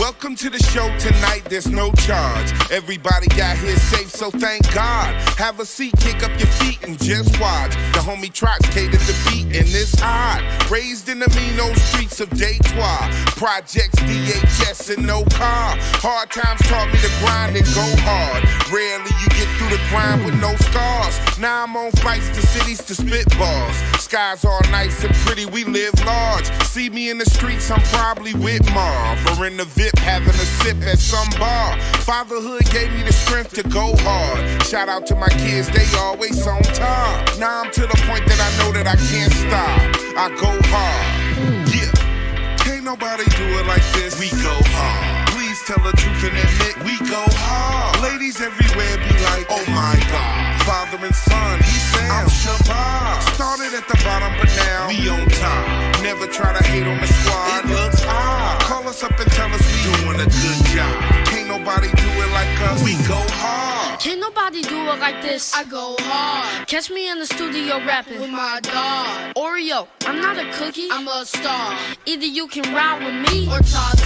Welcome to the show tonight, there's no charge. Everybody got here safe, so thank God. Have a seat, kick up your feet, and just watch. The homie Trots catered the beat, and it's odd. Raised in the mean old streets of Detroit. Projects, DHS, and no car. Hard times taught me to grind and go hard. Rarely you get through the grind with no scars. Now I'm on flights to cities to spit balls. Skies all nice and pretty, we live large. See me in the streets, I'm probably with Marv. Or in the VIP having a sip at some bar. Fatherhood gave me the strength to go hard. Shout out to my kids, they always on top. Now I'm to the point that I know that I can't stop. I go hard, yeah. Can't nobody do it like this. We go hard. Please tell the truth and admit we go hard. Ladies everywhere be like, oh my God. Father and son, he said, I'm Shabbat. Started at the bottom, but now we on top. Never try to hate on the squad. It looks odd. Call us up and tell us we doing a good job. Can't nobody do it like us. We go hard. Can't nobody do it like this. I go hard. Catch me in the studio rapping with my dog. Oreo, I'm not a cookie, I'm a star. Either you can ride with me or Todd.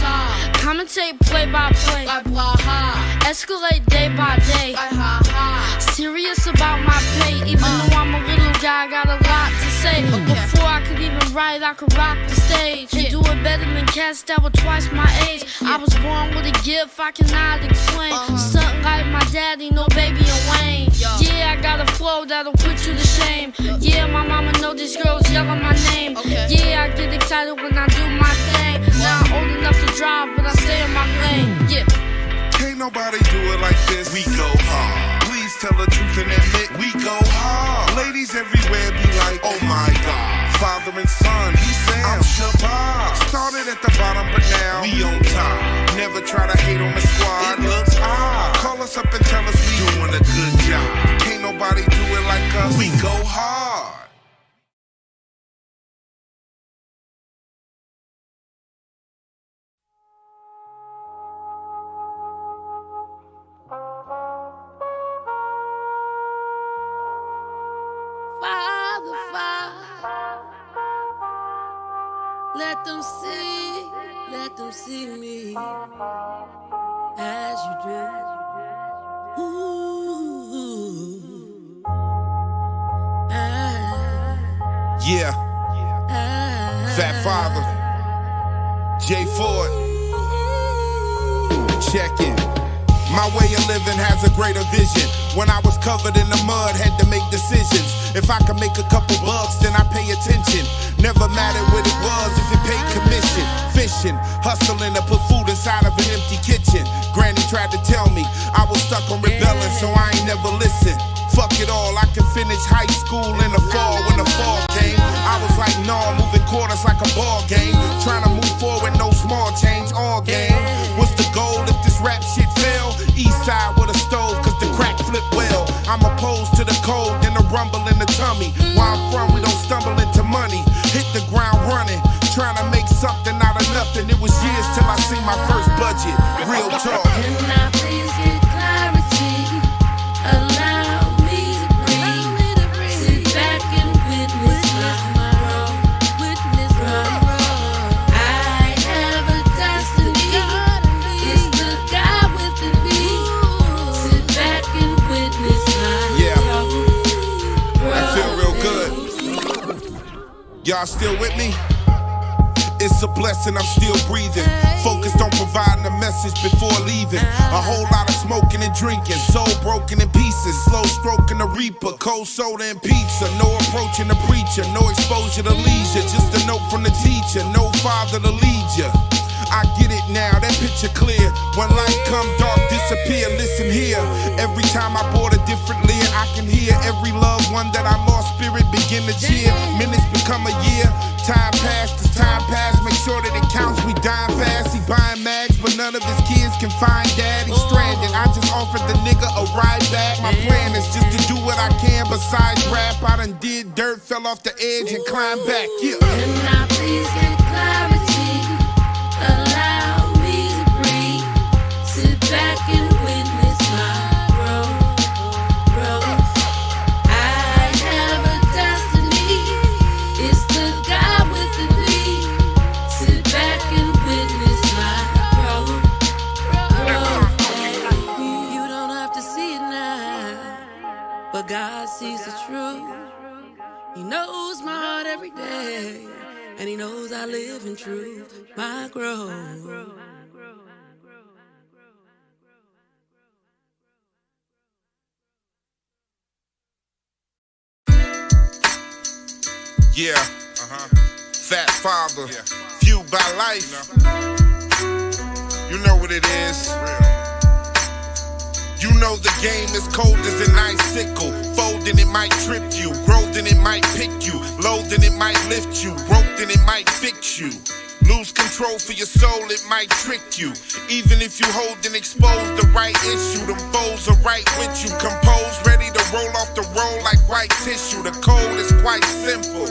Commentate play by play like blah ha. Escalate day by day like ha ha. Serious about my pay, even though I'm a little guy, I got a lot to say. Before I could even write, I could rock the stage and do it better than cats that were twice my age. I was born with a gift I cannot explain. Something like my daddy, no baby and Wayne. Yeah, I got a flow that'll put you to shame. Yeah, my mama know these girls yelling my name. Yeah, I get excited when I do my thing. Now I'm old enough to drive, but I stay in my lane. Yeah. Can't nobody do it like this. We go hard. Please tell the truth and admit we go hard. Ladies everywhere be like, oh my God. Father and son, he said, I'm Shabbat. Started at the bottom, but now we on top. Never try to hate on the squad. It looks odd. Call us up and tell us we doing a good job. Can't nobody do it like us. We go hard. Father, let them see me as you do. Ooh. Yeah. Fatt Father. J. Ford. Check it. My way of living has a greater vision. When I was covered in the mud, had to make decisions. If I could make a couple bucks, then I pay attention. Never mattered what it was, if it paid commission. Fishing, hustling to put food inside of an empty kitchen. Granny tried to tell me I was stuck on rebelling, so I ain't never listened. Fuck it all, I could finish high school in the fall when the fall came. I was like, no, moving quarters like a ball game. Trying to move forward, no small change, all game. What's the goal if this rap shit fail? East side with a stove, cause the crack flip well. I'm opposed to the cold and the rumble in the tummy. Where I'm from, we don't stumble into money. Hit the ground running, trying to make something out of nothing. It was years till I seen my first budget. Real talk. Can I please get clarity? Allow me to breathe. Sit back and witness my road. I have a destiny. It's the God within me. Sit back and witness my road. I feel real good. Y'all still with me? It's a blessing, I'm still breathing. Focused on providing a message before leaving. A whole lot of smoking and drinking. Soul broken in pieces. Slow stroking the reaper. Cold soda and pizza. No approaching the preacher. No exposure to leisure. Just a note from the teacher. No father to lead ya. I get it now, that picture clear. When light come, dark disappear. Listen here, every time I board a different leer, I can hear every loved one that I lost spirit begin to cheer. Minutes become a year. Time passed as time passed. Make sure that it counts. We dying fast. He buying mags, but none of his kids can find dad. He's stranded. I just offered the nigga a ride back. My plan is just to do what I can besides rap. I done did dirt, fell off the edge and climbed back. Yeah. Can I please get clarity? Allow me to breathe. Sit back and witness my growth. I have a destiny. It's the God within me. Sit back and witness my growth. God sees the truth. He knows my heart every day, and he knows I live in truth, my growth. Yeah, Fatt Father, fueled by life. You know what it is. You know the game is cold as an icicle. Folding it might trip you, growth and it might pick you, loathing it might lift you, broke and it might fix you. Lose control for your soul, it might trick you. Even if you hold and expose the right issue, them foes are right with you. Composed, ready to roll off the roll like white tissue. The code is quite simple.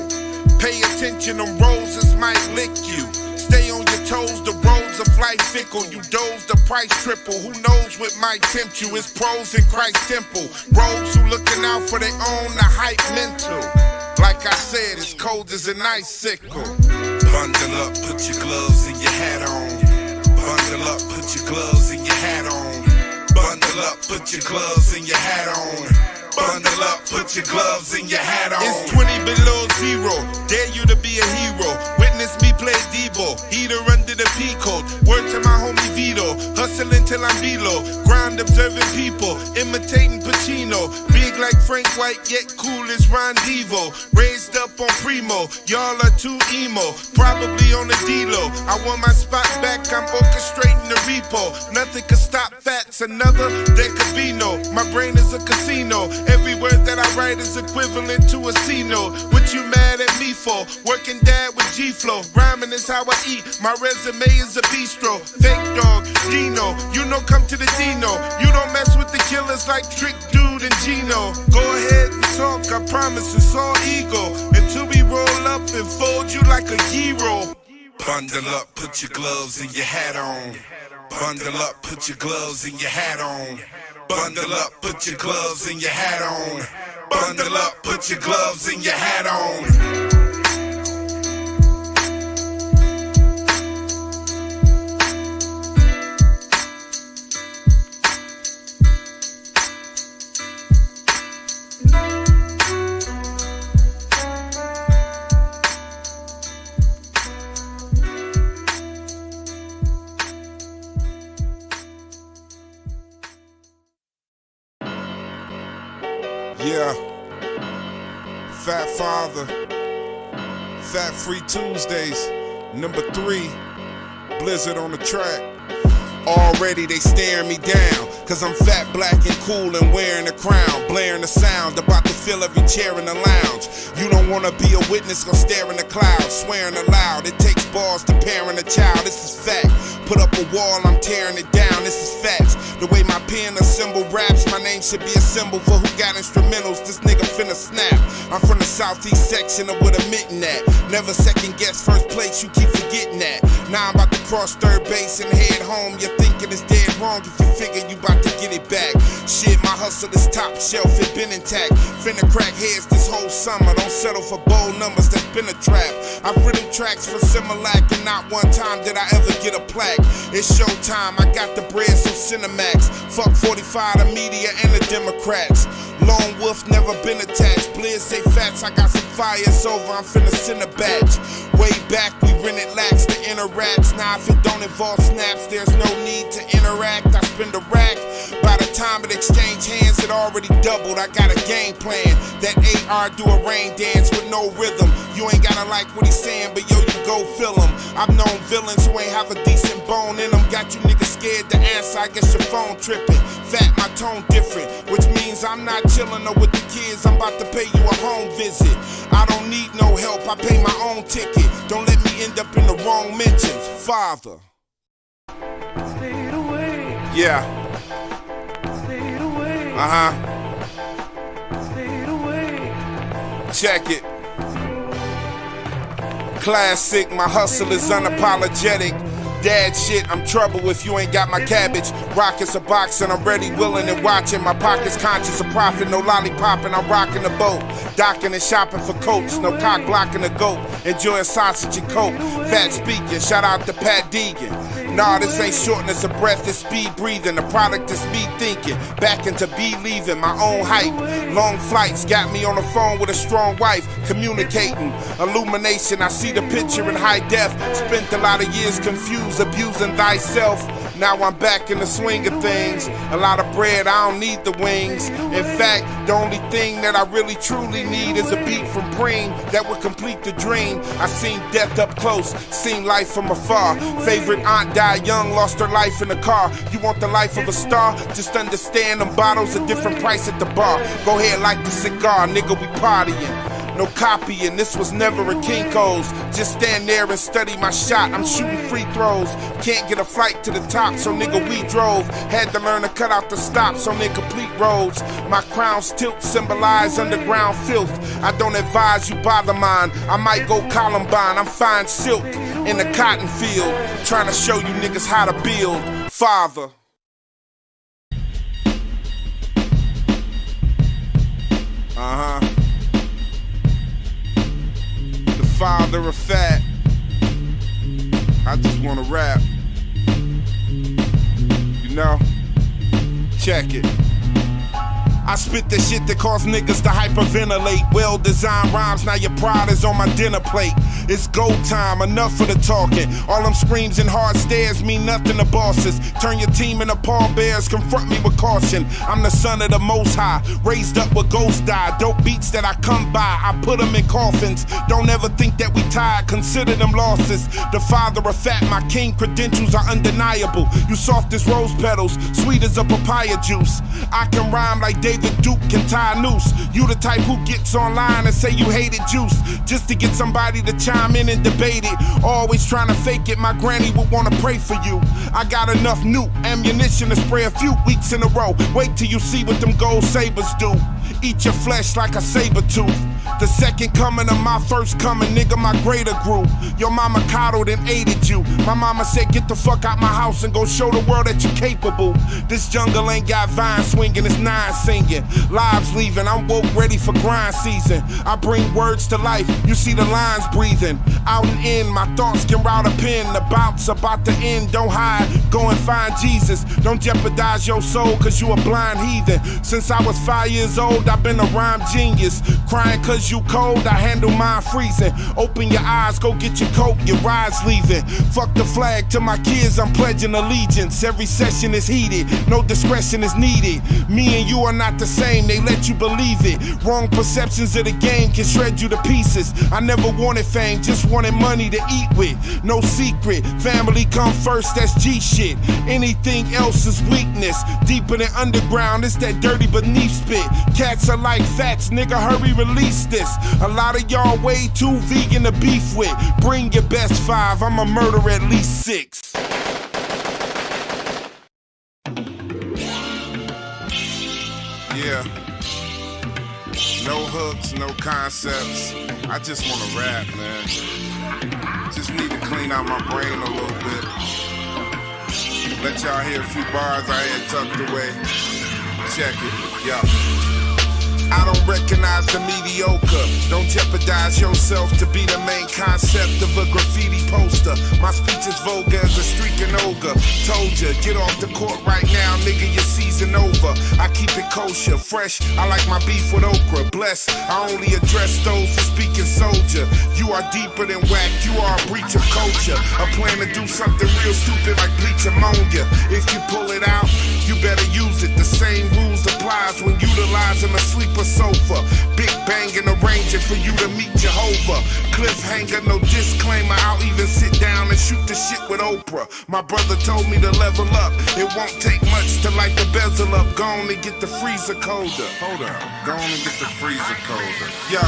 Pay attention, them roses might lick you. Stay on your toes, the roads of life fickle. You doze, the price triple. Who knows what might tempt you? It's pros in Christ's temple. Rogues who looking out for their own, the hype mental. Like I said, it's cold as an icicle. Bundle up, put your gloves and your hat on. Bundle up, put your gloves and your hat on. Bundle up, put your gloves and your hat on. Bundle up, put your gloves and your hat on. It's 20 below zero, dare you to be a hero. Witness me play Debo, heater under the P-code. Word to my homie Vito, hustling till I'm below. Grind observing people, imitating Pacino. Big like Frank White, yet cool as Ron Devo. Raised up on Primo, y'all are too emo. Probably on the D-Lo, I want my spot back, I'm orchestrating the repo. Nothing can stop Fat's another, there could be no. My brain is a casino. Every word that I write is equivalent to a C-note. What you mad at me for? Working dad with G-Flow. Rhyming is how I eat. My resume is a bistro. Fake dog, Dino. You know, come to the Dino. You don't mess with the killers like Trick Dude and Gino. Go ahead and talk, I promise it's all ego. Until we roll up and fold you like a hero. Bundle up, put your gloves and your hat on. Bundle up, put your gloves and your hat on. Bundle up, put your gloves and your hat on. Bundle up, put your gloves and your hat on. Yeah, Fatt Father, Fat Free Tuesdays, number 3, Blizzard on the track. Already they staring me down, cause I'm fat, black, and cool and wearing a crown. Blaring the sound, about to fill every chair in the lounge. You don't wanna be a witness, go stare in the clouds. Swearing aloud, it takes balls to parent a child. This is fact. Put up a wall, I'm tearing it down. This is facts. The way my pen assemble raps, my name should be a symbol for who got instrumentals. This nigga finna snap. I'm from the southeast section of where the mitten at. Never second guess first place, you keep forgetting that. Now I'm about to cross third base and head home. You're thinking it's dead wrong if you figure you about to get it back. Shit, my hustle is top shelf, it been intact. Finna crack heads this whole summer. Don't settle for bold numbers, that's been a trap. I've written tracks for Similac and not one time did I ever get a plaque. It's showtime, I got the bread, so Cinemax. Fuck 45, the media and the Democrats. Lone wolf, never been attached. Blizz say Fats, I got some fire, it's over, I'm finna send a batch. Way back, we rented lax to interacts. Now if it don't involve snaps, there's no need to interact. I spend a rack. By the time it exchange hands, it already doubled. I got a game plan. That AR do a rain dance with no rhythm. You ain't gotta like what he's saying, but yo, you go feel him. I've known villains who ain't have a decent bone in them. Got you niggas scared to answer, I guess your phone tripping. Fat, my tone different, which means I'm not chillin' or with the kids. I'm about to pay you a home visit. I don't need no help, I pay my own ticket. Don't let me end up in the wrong mentions. Father. Yeah. Check it. Classic, my hustle is unapologetic. Dad shit, I'm trouble if you ain't got my cabbage. Rockets a box and I'm ready, willing and watching. My pockets conscious of profit, no lollipopping, I'm rocking the boat. Docking and shopping for coats, no cock blocking the goat. Enjoying sausage and coke, fat speaking, shout out to Pat Deegan. Nah, this ain't shortness of breath, it's speed breathing. The product is me thinking, back into believing my own hype. Long flights got me on the phone with a strong wife, communicating. Illumination, I see the picture in high def. Spent a lot of years confused, abusing thyself. Now I'm back in the swing of things. A lot of bread, I don't need the wings. In fact, the only thing that I really truly need is a beat from Preem that would complete the dream. I seen death up close, seen life from afar. Favorite aunt died young, lost her life in the car. You want the life of a star? Just understand them bottles a different price at the bar. Go ahead, light the cigar, nigga, we partying. No copying, this was never a Kinko's. Just stand there and study my shot, I'm shooting free throws. Can't get a flight to the top, so nigga we drove. Had to learn to cut out the stops on incomplete roads. My crown's tilt symbolize underground filth. I don't advise you bother mine, I might go Columbine. I'm fine silk in the cotton field, trying to show you niggas how to build. Father. Father of Fatt. I just wanna rap. You know? Check it. I spit the shit that cause niggas to hyperventilate. Well-designed rhymes, now your pride is on my dinner plate. It's go time, enough for the talking. All them screams and hard stares mean nothing to bosses. Turn your team into pallbearers, confront me with caution. I'm the son of the Most High, raised up where ghosts die. Dope beats that I come by, I put them in coffins. Don't ever think that we tired, consider them losses. The father of Fatt, my king credentials are undeniable. You soft as rose petals, sweet as a papaya juice. I can rhyme like David Duke can tie a noose. You the type who gets online and say you hated juice just to get somebody to chime in and debate it. Always trying to fake it, my granny would wanna pray for you. I got enough new ammunition to spray a few weeks in a row. Wait till you see what them gold sabers do. Eat your flesh like a saber tooth. The second coming of my first coming, nigga, my greater grew. Your mama coddled and aided you. My mama said, get the fuck out my house and go show the world that you're capable. This jungle ain't got vine swinging, it's nine singing. Lives leaving, I'm woke, ready for grind season. I bring words to life, you see the lines breathing. Out and in, my thoughts can route a pen. The bout's about to end, don't hide, go and find Jesus. Don't jeopardize your soul, cause you a blind heathen. Since I was 5 years old, I've been a rhyme genius. Crying cause you cold, I handle mine freezing. Open your eyes, go get your coat, your ride's leaving. Fuck the flag, to my kids I'm pledging allegiance. Every session is heated, no discretion is needed. Me and you are not the same, they let you believe it. Wrong perceptions of the game can shred you to pieces. I never wanted fame, just wanted money to eat with. No secret, family come first, that's G shit. Anything else is weakness. Deeper than underground, it's that dirty beneath spit. Cats are like fats, nigga, hurry release this. A lot of y'all way too vegan to beef with. Bring your best 5, I'ma murder at least 6. Yeah. No hooks, no concepts. I just wanna rap, man. Just need to clean out my brain a little bit. Let y'all hear a few bars I had tucked away. Check it, yeah. I don't recognize the mediocre. Don't jeopardize yourself to be the main concept of a graffiti poster. My speech is vulgar as a streaking ogre. Told ya, get off the court right now, nigga, your season over. I keep it kosher, fresh, I like my beef with okra. Bless, I only address those who speak in soldier. You are deeper than whack, you are a breach of culture. A plan to do something real stupid like bleach ammonia. If you pull it out, you better use it. The same rules applies when utilizing a sleeper sofa. Big banging arranging for you to meet Jehovah. Cliffhanger, no disclaimer, I'll even sit down and shoot the shit with Oprah. My brother told me to level up. It won't take much to light the bezel up. Go on and get the freezer colder. Hold up, go on and get the freezer colder. Yeah,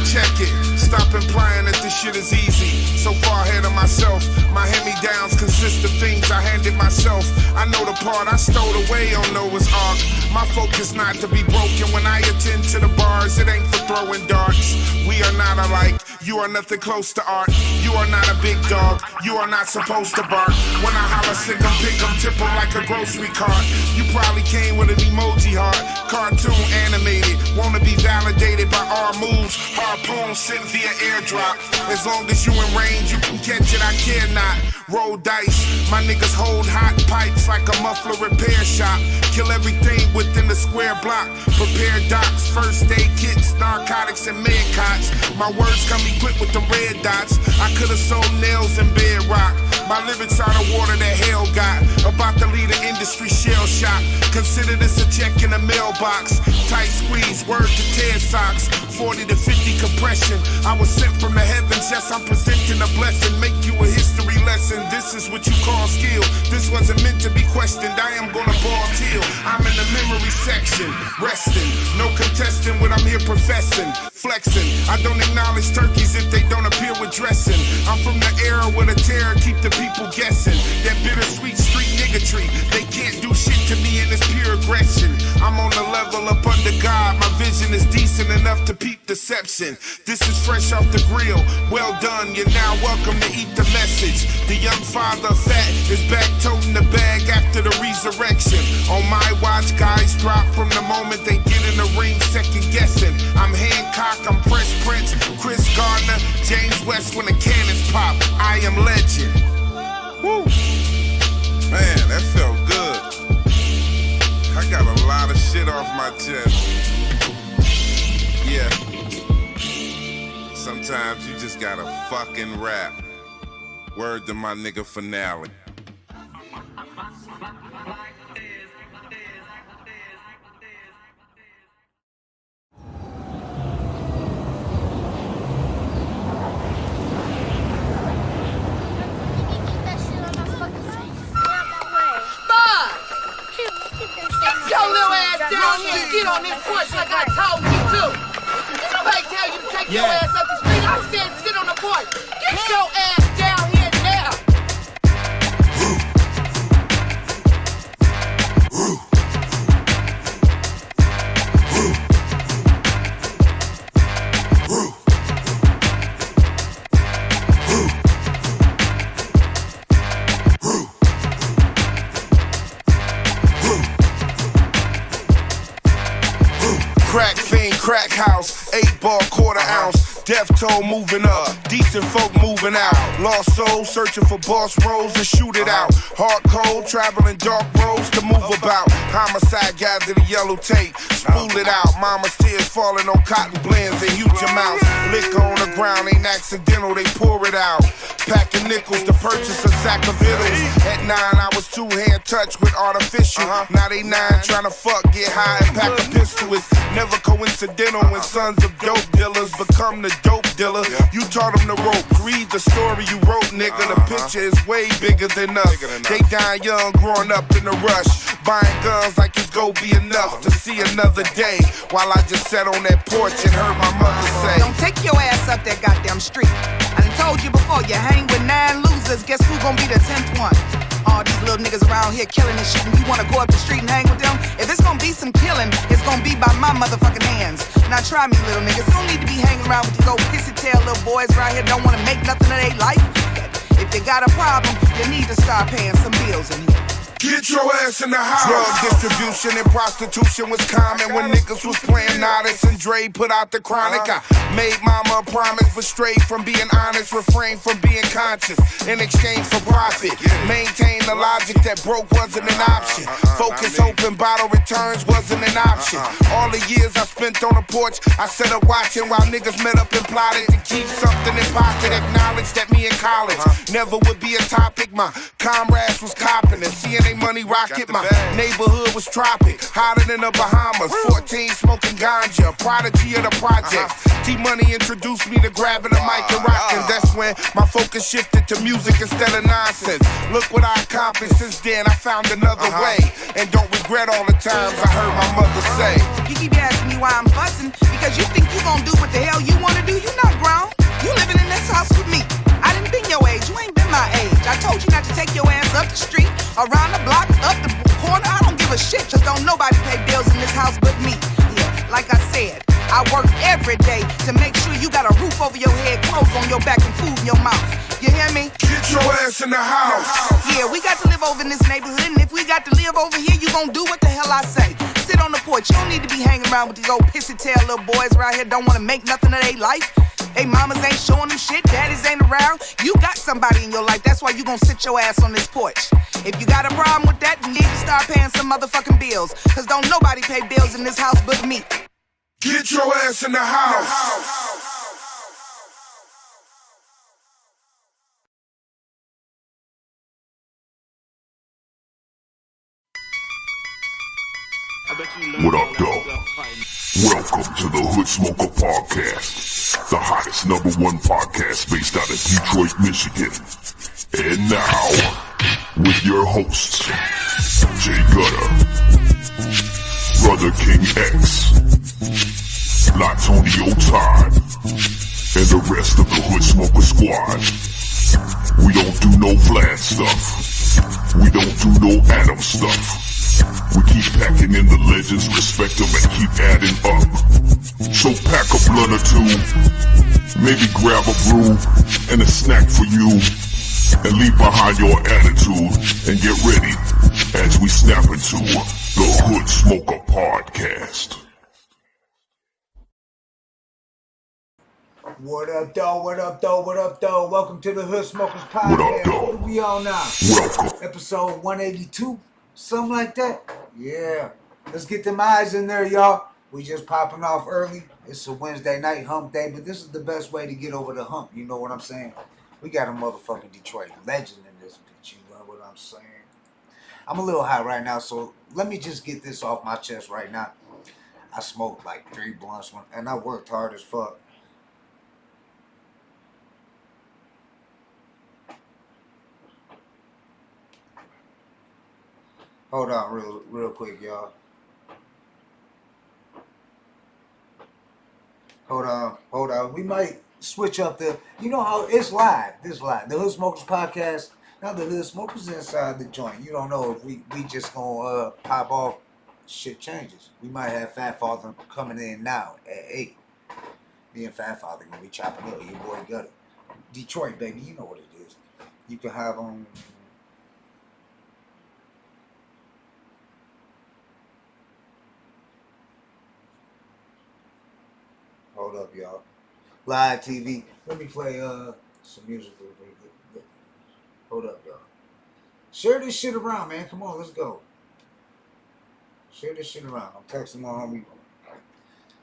check it. Stop implying that this shit is easy. So far ahead of myself. My hand-me-downs consist of things I handed myself. I know the part I stole away on Noah's Ark. My focus not to be broken when I attend to the bars. It ain't for throwing darts. We are not alike. You are nothing close to art. You are not a big dog. You are not supposed to bark. When I holler, sick 'em, pick 'em, temper like a grocery cart. You probably came with an emoji heart. Cartoon animated, wanna be validated by our moves. Harpoon sent via airdrop. As long as you in range, you can catch it, I care not. Roll dice, my niggas hold hot pipes like a muffler repair shop. Kill everything within the square block. Prepare docs, first aid kits, narcotics and med cots. My words come equipped with the red dots. I could've sold nails and bedrock. My lyrics are the water that hell got. About to lead an industry shell shock. Consider this a check in the mailbox. Tight squeeze, word to tear socks. 40 to 50 compression. I was sent from the heavens, yes, I'm presenting a blessing. Make you a history lesson. This is what you call skill. This wasn't meant to be questioned. I am gonna ball till I'm in the memory section. Resting, no contesting what I'm here professing. Flexing, I don't acknowledge turkeys if they don't appear with dressing. I'm from the era where the terror keep the people guessing. That bittersweet street niggatry, they can't do shit to me in this pure aggression. I'm on the level up under God. My vision is decent enough to peep deception. This is fresh off the grill. Well done, you're now welcome to eat the message. The young father Fatt is back toting the bag after the resurrection. On my watch, guys drop from the moment they get in the ring, second guessing. I'm Hancock, I'm Fresh Prince, Chris Gardner, James West when the cannons pop. I am legend. Woo. Man, that felt good. I got a lot of shit off my chest. Yeah. Sometimes you just gotta fucking rap. Word to my nigga Finale. Your little ass down here and get on this porch like I told you to. Did nobody tell you to take your ass up the street? I said sit on the porch. Get your ass down here now. Crack fiend, crack house, 8-ball, quarter ounce. Death toll moving up, decent folk moving out. Lost soul searching for boss roles to shoot it out. Hard cold, traveling dark roads to move about. Homicide gather the yellow tape, spool it out. Mama's tears falling on cotton blends and huge amounts. Liquor on the ground ain't accidental, they pour it out. Packing nickels to purchase a sack of vittles. At 9 I was 2-hand touched with artificial. Now they 9 trying to fuck, get high and pack a pistol. It's never coincidental when sons of dope dealers become the dope dealer. You taught them the ropes. Read the story you wrote, nigga. The picture is way bigger than us. They dying young, growing up in a rush. Buying guns like it's gon' be enough to see another day. While I just sat on that porch and heard my mother say, don't take your ass up that goddamn street. I done told you before, you hang with 9 losers. Guess who gon' be the 10th one? All these little niggas around here killing and shit, and you wanna go up the street and hang with them? If it's gonna be some killing, it's gonna be by my motherfucking hands. Now try me, little niggas. You don't need to be hanging around with these old pissy tail little boys right here don't wanna make nothing of their life. If you got a problem, you need to start paying some bills in here. Get your ass in the house. Drug distribution and prostitution was common when niggas was playing Nodis and Dre put out the chronic. I made mama a promise, but strayed from being honest, refrain from being conscious in exchange for profit. Maintain the logic that broke wasn't an option. Focus, open bottle returns wasn't an option. All the years I spent on the porch, I sat up watching while niggas met up and plotted to keep something in pocket. Acknowledge that me in college never would be a topic. My comrades was copping and seeing they money rocket. My neighborhood was tropic, hotter than the Bahamas. 14 smoking ganja, prodigy of the project. T-Money introduced me to grabbing the mic and rocking. That's when my focus shifted to music instead of nonsense. Look what I accomplished since then. I found another way and don't regret all the times I heard my mother say. You keep asking me why I'm fussing because you think you gonna do what the hell you wanna do. You not grown. You living in this house with me. I didn't been your age. You ain't been my age. I told you not to take your ass up the street, around the block, up the corner. I don't give a shit. Just don't nobody pay bills in this house but me. Yeah, like I said, I work every day to make sure you got a roof over your head, clothes on your back, and food in your mouth. You hear me? Get your ass in the house. Yeah, we got to live over in this neighborhood, and if we got to live over here, you gon' do what the hell I say. Sit on the porch. You don't need to be hanging around with these old pissy tail little boys around here don't wanna make nothing of their life. They mamas ain't showing them shit, daddies ain't around. You got somebody in your life, that's why you gon' sit your ass on this porch. If you got a problem with that, you need to start paying some motherfucking bills. Cause don't nobody pay bills in this house but me. Get your ass in the house. What up, dog? Welcome to the Hood Smoker Podcast, the hottest #1 podcast based out of Detroit, Michigan. And now, with your hosts, Jay Gutta, Brother King X, Blatonio Todd, and the rest of the Hood Smoker Squad. We don't do no Vlad stuff. We don't do no Adam stuff. We keep packing in the legends, respect them, and keep adding up. So pack a blunt or two, maybe grab a brew and a snack for you, and leave behind your attitude, and get ready as we snap into the Hood Smoker Podcast. What up, though? What up, though? What up, though? Welcome to the Hood Smokers Podcast. What up, though? What are we on now? Welcome. Episode 182? Something like that? Yeah. Let's get them eyes in there, y'all. We just popping off early. It's a Wednesday night hump day, but this is the best way to get over the hump. You know what I'm saying? We got a motherfucking Detroit legend in this bitch. You know what I'm saying? I'm a little high right now, so let me just get this off my chest right now. I smoked like 3 blunts, and I worked hard as fuck. Hold on real quick, y'all. Hold on. We might switch up the, you know how it's live. This live. The Hood Smokers Podcast. Now the Hood Smokers inside the joint. You don't know if we just gonna pop off. Shit changes. We might have Fatt Father coming in now at 8. Me and Fatt Father gonna be chopping up. Your boy Gutta. Detroit, baby. You know what it is. You can have on. Hold up, y'all. Live TV. Let me play some music real quick. Hold up, y'all. Share this shit around, man. Come on, let's go. Share this shit around. I'm texting my homie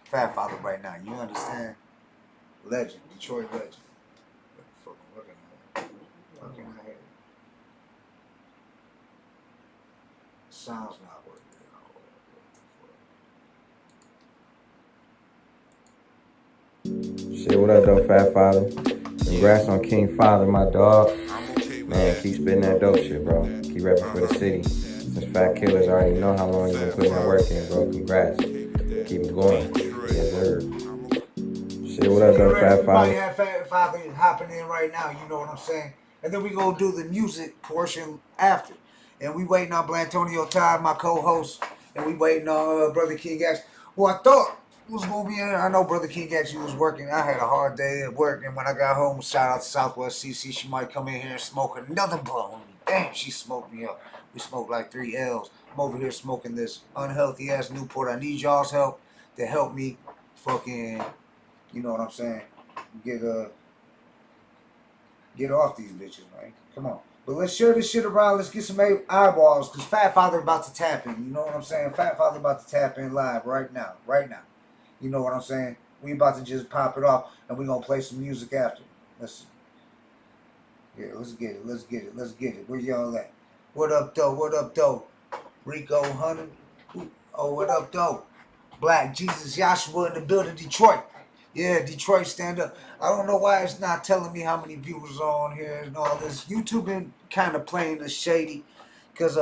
Fatt Father right now. You understand? Legend. Detroit legend. What the fuck am I looking at? Sounds not working. Shit, what up, though, Fatt Father? Congrats on King Father, my dog. Man, keep spitting that dope shit, bro. Keep rapping for the city. Since Fat Killers already know how long you've been putting that work in, bro. Congrats. Keep it going. Yes, sir. Shit, what up, though, Fatt We might Father? have Fatt Father hopping in right now, you know what I'm saying? And then we gonna do the music portion after. And we waiting on Blatonio Todd, my co-host, and we waiting on Brother King X, who I thought was gonna be in here. I know Brother King X, he was working. I had a hard day at work, and when I got home, shout out to Southwest CC, she might come in here and smoke another blunt with me. Damn, she smoked me up. We smoked like 3 L's. I'm over here smoking this unhealthy ass Newport. I need y'all's help to help me fucking, you know what I'm saying, get off these bitches, man. Come on. But let's share this shit around. Let's get some eyeballs, because Fatt Father about to tap in. You know what I'm saying? Fatt Father about to tap in live right now. Right now. You know what I'm saying? We about to just pop it off, and we gonna play some music after. Let's get it. Where y'all at? What up, though? Rico Hunter. Oh, what up, though? Black Jesus Joshua in the building, Detroit. Yeah, Detroit, stand up. I don't know why it's not telling me how many viewers are on here and all this. YouTube been kind of playing the shady, because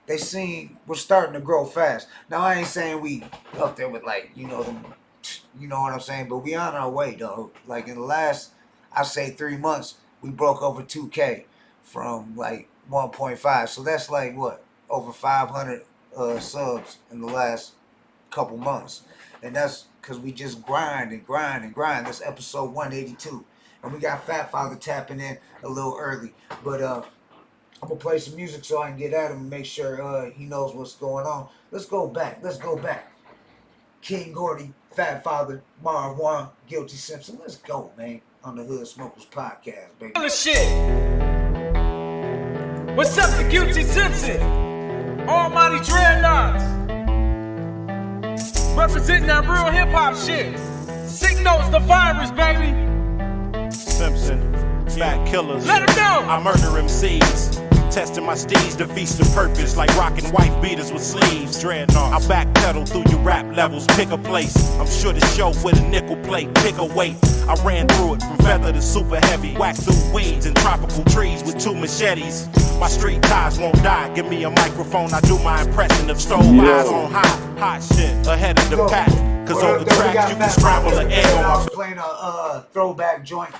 they seen we're starting to grow fast. Now, I ain't saying we up there with, like, you know what I'm saying, but we on our way, though. Like, in the last, I say 3 months, we broke over 2K from, like, 1.5. So that's, like, what, over 500 subs in the last couple months. And that's because we just grind and grind and grind. That's episode 182. And we got Fatt Father tapping in a little early. But I'm going to play some music so I can get at him and make sure he knows what's going on. Let's go back. King Gordy, Fatt Father, Marwan, Guilty Simpson. Let's go, man, on the Hood Smokers Podcast, baby. Shit. What's up to Guilty Simpson? Almighty Dreadlocks. Representing that real hip-hop shit. Sick Notes the virus, baby. Simpson, fat killers. Let him know. I murder MCs. Testing my steeds, defeats the purpose like rocking white beaters with sleeves. Dreadnought, I backpedal through your rap levels, pick a place. I'm sure to show with a nickel plate, pick a weight. I ran through it from feather to super heavy, whack through weeds and tropical trees with 2 machetes. My street ties won't die. Give me a microphone, I do my impression of stove eyes on hot shit ahead of the pack. Cause over tracks you can scramble the egg on I my was playing a throwback joint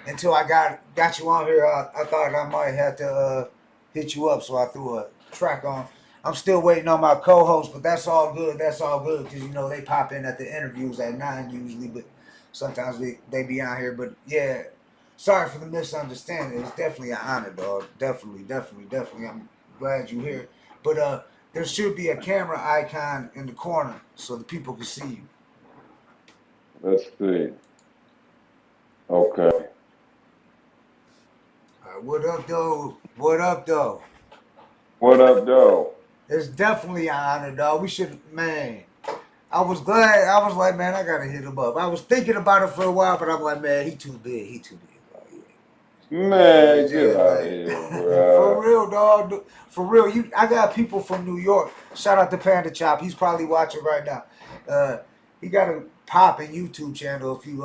until I got you on here. I thought I might have to hit you up, so I threw a track on. I'm still waiting on my co-host, but that's all good. That's all good because, you know, they pop in at the interviews at 9 usually, but sometimes they be out here. But, yeah, sorry for the misunderstanding. It's definitely an honor, dog. Definitely. I'm glad you're here. But there should be a camera icon in the corner so the people can see you. Let's see. Okay. What up, though? What up, though? What up, though? It's definitely an honor, dog. We should, man. I was glad. I was like, man, I gotta hit him up. I was thinking about it for a while, but I'm like, man, he too big. Like, yeah. Man, get out of here, bro. For real, dog. For real. I got people from New York. Shout out to Panda Chop. He's probably watching right now. He got a popping YouTube channel. If you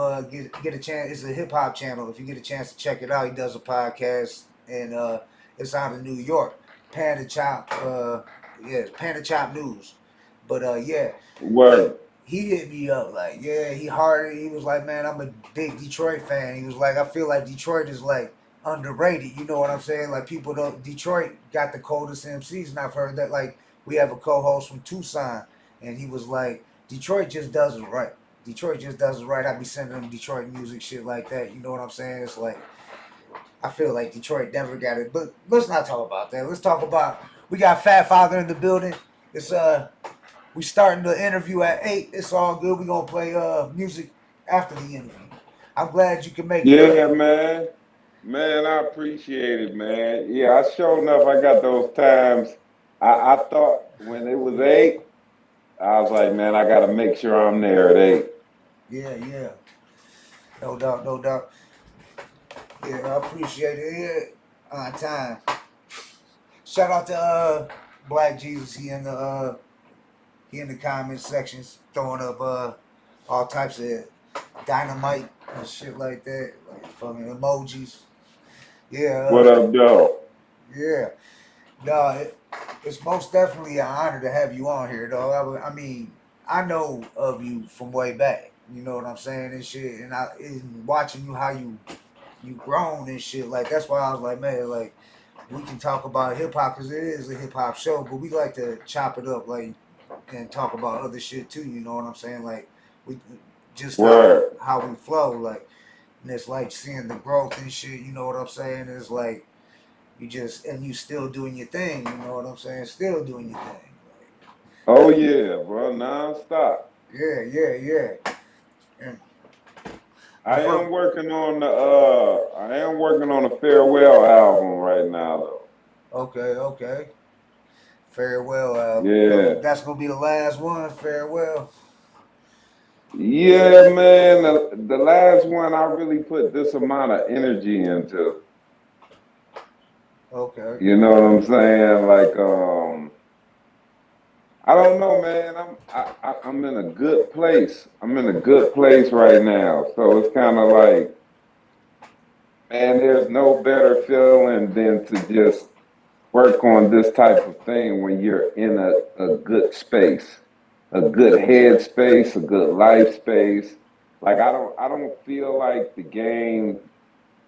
get a chance, it's a hip hop channel. If you get a chance to check it out, he does a podcast, and it's out of New York. Panda Chop, Panda Chop News. But yeah, Word. He hit me up like, yeah, he hard. He was like, man, I'm a big Detroit fan. He was like, I feel like Detroit is like underrated. You know what I'm saying? Like people don't. Detroit got the coldest MCs, and I've heard that. Like we have a co-host from Tucson, and he was like, Detroit just does it right. Detroit just does it right. I be sending them Detroit music, shit like that. You know what I'm saying? It's like, I feel like Detroit never got it. But let's not talk about that. Let's talk about, we got Fatt Father in the building. It's we starting the interview at 8. It's all good. We gonna play music after the interview. I'm glad you can make it. Yeah, man. Man, I appreciate it, man. Yeah, I sure enough, I got those times. I thought when it was 8, I was like, man, I gotta make sure I'm there at 8. Yeah. No doubt. Yeah, I appreciate it. Yeah, on time. Shout out to Black Jesus. He in the comment sections throwing up all types of dynamite and shit like that, like fucking emojis. Yeah. What up, though? Yeah. No, it's most definitely an honor to have you on here, dog. I mean, I know of you from way back. You know what I'm saying and shit, and watching you how you grown and shit. Like that's why I was like, man, like we can talk about hip hop because it is a hip hop show, but we like to chop it up, like, and talk about other shit too. You know what I'm saying? Like we just how we flow, like, and it's like seeing the growth and shit. You know what I'm saying? It's like you still doing your thing. You know what I'm saying? Still doing your thing. Like, oh yeah, bro, non-stop. Yeah. And I am working on a farewell album right now though. Okay. Farewell album. Yeah. That's gonna be the last one, farewell. Yeah, man. The last one I really put this amount of energy into. Okay. You know what I'm saying? Like, I don't know, man. I'm in a good place. I'm in a good place right now. So it's kind of like, man, there's no better feeling than to just work on this type of thing when you're in a good space, a good head space, a good life space. Like I don't feel like the game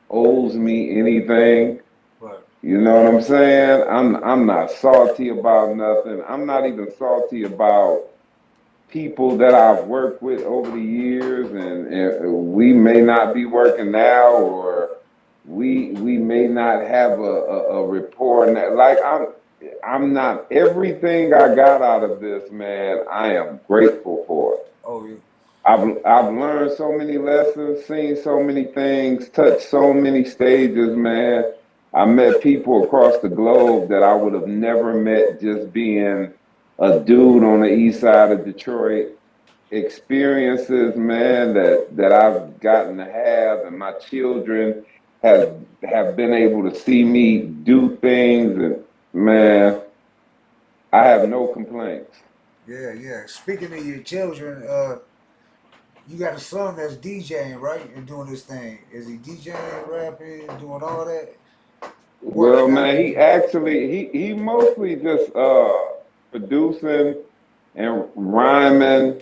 owes me anything. Right. You know what I'm saying? I'm not salty about nothing. I'm not even salty about people that I've worked with over the years, and we may not be working now, or we may not have a rapport. Like I'm not everything I got out of this, man. I am grateful for it. Oh yeah. I've learned so many lessons, seen so many things, touched so many stages, man. I met people across the globe that I would have never met just being a dude on the east side of Detroit. Experiences, man, that I've gotten to have, and my children have been able to see me do things, and man, I have no complaints. Yeah, yeah. Speaking of your children, you got a son that's DJing, right? And doing this thing. Is he DJing, rapping, doing all that? Well, Working out? man, he actually he mostly just producing and rhyming,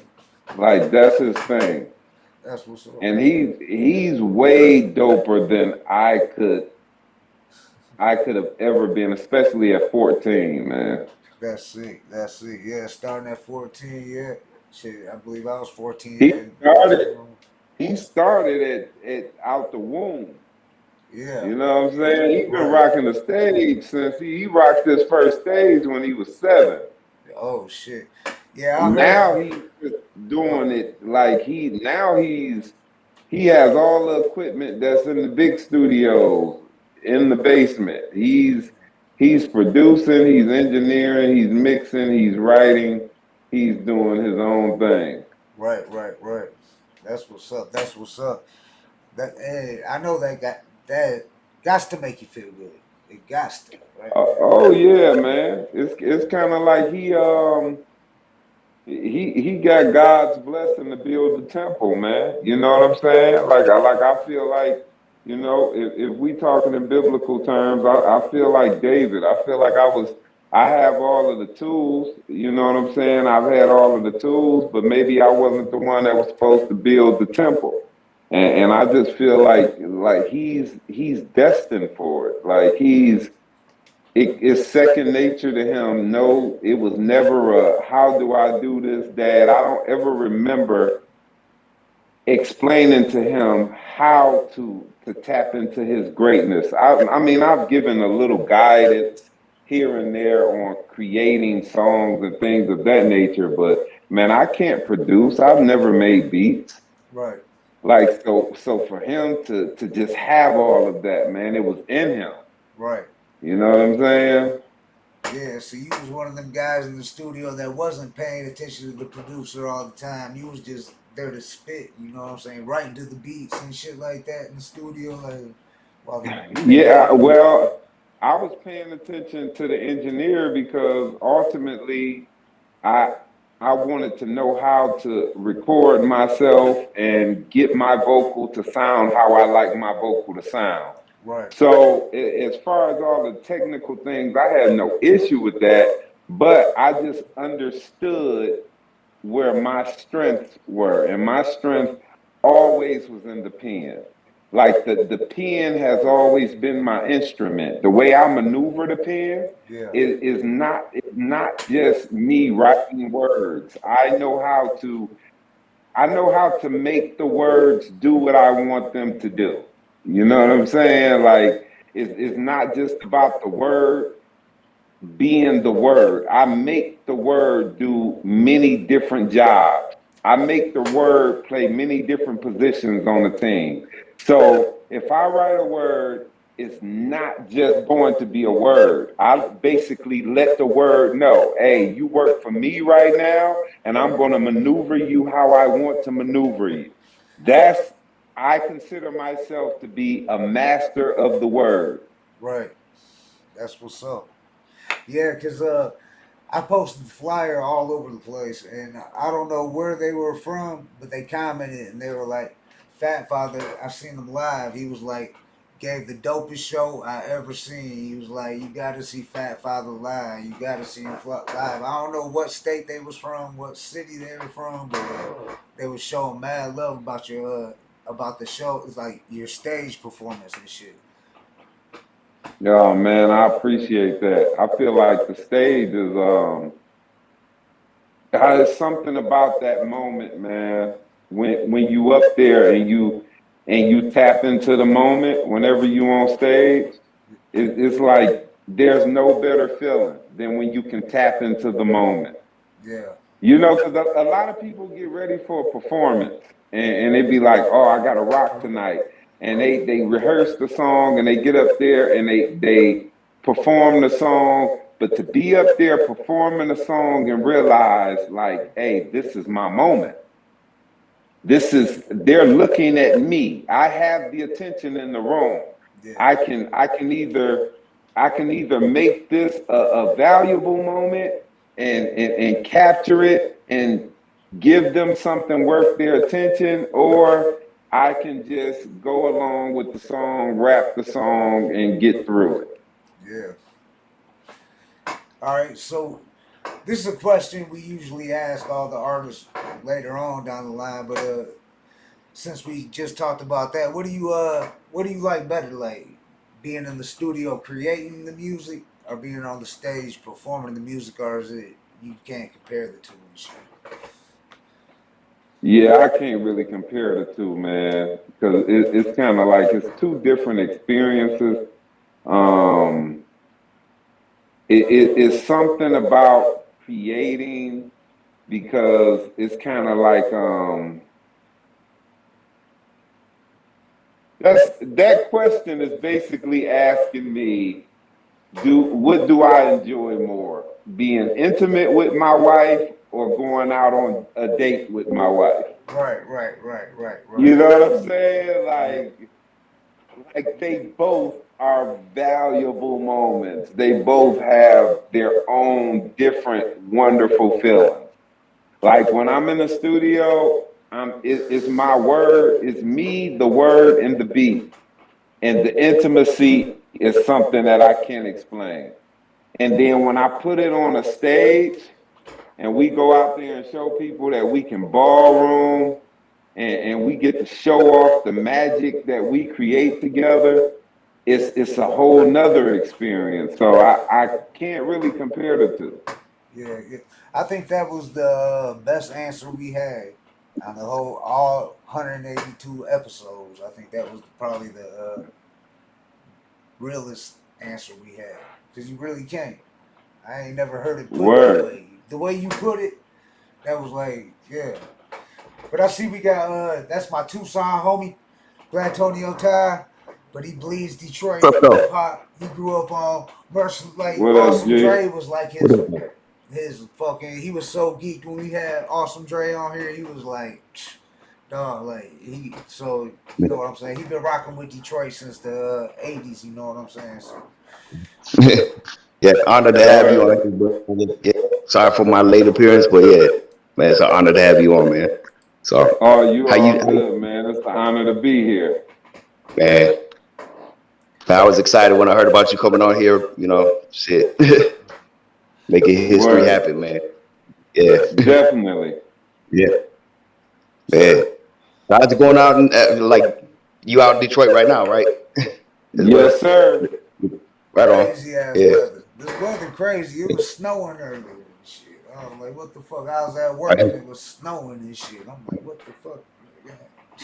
like that's his thing. That's what's up. And he's way doper than I could have ever been, especially at 14, man. That's sick. That's sick. Yeah, starting at 14, yeah. Shit, I believe I was 14. He And started it out the womb. yeah. You know what I'm saying? He's been Right. rocking the stage since he rocked his first stage when he was 7. Oh shit. Yeah, I Now heard. he's just doing it like he has all the equipment that's in the big studios in the basement. He's producing, he's engineering, he's mixing, he's writing, he's doing his own thing. Right, right, right. That's what's up. That's what's up. That hey, I know that got to make you feel good. It got to, right? Oh yeah, man. It's kind of like he got God's blessing to build the temple, man. You know what I'm saying? Like I feel like, you know, if we talking in biblical terms, I feel like David. I feel like I have all of the tools. You know what I'm saying? I've had all of the tools, but maybe I wasn't the one that was supposed to build the temple. And I just feel like he's destined for it. Like it's second nature to him. No, it was never a how do I do this, Dad. I don't ever remember explaining to him how to tap into his greatness. I mean, I've given a little guidance here and there on creating songs and things of that nature, but man, I can't produce. I've never made beats. Right. Like so for him to just have all of that, man, it was in him. Right. You know what I'm saying? Yeah, so you was one of them guys in the studio that wasn't paying attention to the producer all the time. You was just there to spit, you know what I'm saying? Writing to the beats and shit like that in the studio, like while Yeah, well, I was paying attention to the engineer because ultimately I I wanted to know how to record myself and get my vocal to sound how I like my vocal to sound. Right. So as far as all the technical things, I had no issue with that, but I just understood where my strengths were, and my strength always was in the pen. Like the pen has always been my instrument. The way I maneuver the pen Yeah. is not just me writing words. I know how to make the words do what I want them to do. You know what I'm saying? Like it's not just about the word being the word. I make the word do many different jobs. I make the word play many different positions on the team. So if I write a word, it's not just going to be a word. I basically let the word know, hey, you work for me right now, and I'm going to maneuver you how I want to maneuver you. I consider myself to be a master of the word. Right. That's what's up. Yeah, because I posted the flyer all over the place, and I don't know where they were from, but they commented and they were like, "Fatt Father, I seen him live. He was like, gave the dopest show I ever seen. He was like, you got to see Fatt Father live. You got to see him live. I don't know what state they was from, what city they were from, but they was showing mad love about the show. It's like your stage performance and shit. Oh man, I appreciate that. I feel like the stage There's something about that moment, man. When you up there and you tap into the moment whenever you on stage, it's like there's no better feeling than when you can tap into the moment. Yeah. You know, because a lot of people get ready for a performance and they be like, oh, I got to rock tonight. And they rehearse the song and they get up there and they perform the song. But to be up there performing the song and realize, like, hey, this is my moment. They're looking at me. I have the attention in the room. I can either make this a valuable moment and capture it and give them something worth their attention, or I can just go along with the song, rap the song, and get through it. Yeah. All right, so this is a question we usually ask all the artists later on down the line, but since we just talked about that, what do you like better, like being in the studio creating the music or being on the stage performing the music, or is it you can't compare the two and shit? Yeah, I can't really compare the two, man, because it's kind of like it's two different experiences. Um, it's something about creating because it's kind of like that question is basically asking me, what do I enjoy more? Being intimate with my wife or going out on a date with my wife? Right. You know what I'm saying? Like they both are valuable moments. They both have their own different wonderful feelings. Like when I'm in the studio, it's my word, it's me, the word, and the beat. And the intimacy is something that I can't explain. And then when I put it on a stage and we go out there and show people that we can ballroom and we get to show off the magic that we create together, it's a whole nother experience. So I can't really compare the two. Yeah. I think that was the best answer we had on the whole all 182 episodes. I think that was probably the realest answer we had because you really can't. I ain't never heard it put that way. The way you put it, that was like, yeah. But I see we got that's my Tucson homie, Blatonio Todd, but he bleeds Detroit hip hop. He grew up on like Awesome Dre was like his fucking. He was so geeked when we had Awesome Dre on here. He was like, dog, like so you know what I'm saying. He been rocking with Detroit since the '80s. You know what I'm saying. So. Yeah, honor to have you on here, bro. Yeah, sorry for my late appearance, but yeah, man, it's an honor to have you on, man. So, you all good, man. It's an honor to be here, man. I was excited when I heard about you coming on here. You know, shit, making history happen, man. Yeah, definitely. Yeah, man. How's it going out and like you out in Detroit right now, right? Yes, sir. Right on. Crazy ass weather. This weather crazy. It was snowing earlier and shit. I was like, what the fuck? I was at work and it was snowing and shit. I'm like, what the fuck?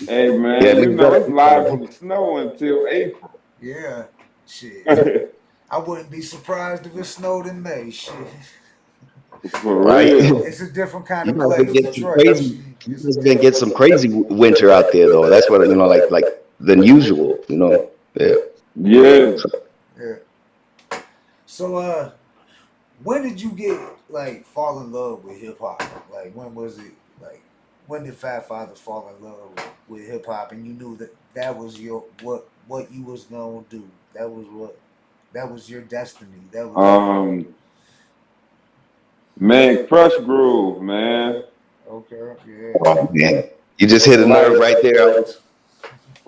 Hey man, you know it's liable to snow until April. Yeah, shit. I wouldn't be surprised if it snowed in May. Shit. For real. It's a different kind of place. Detroit. You guys been get some crazy winter out there though. That's what you know, like than usual. You know. Yeah. Yeah. Yeah. So when did you get like fall in love with hip hop? Like when was it? Like when did Fatt Father fall in love with hip hop and you knew that was your what you was gonna do? That was your destiny. That was man, Crush Groove, man. Okay, yeah. Oh, man. You just hit a nerve right there.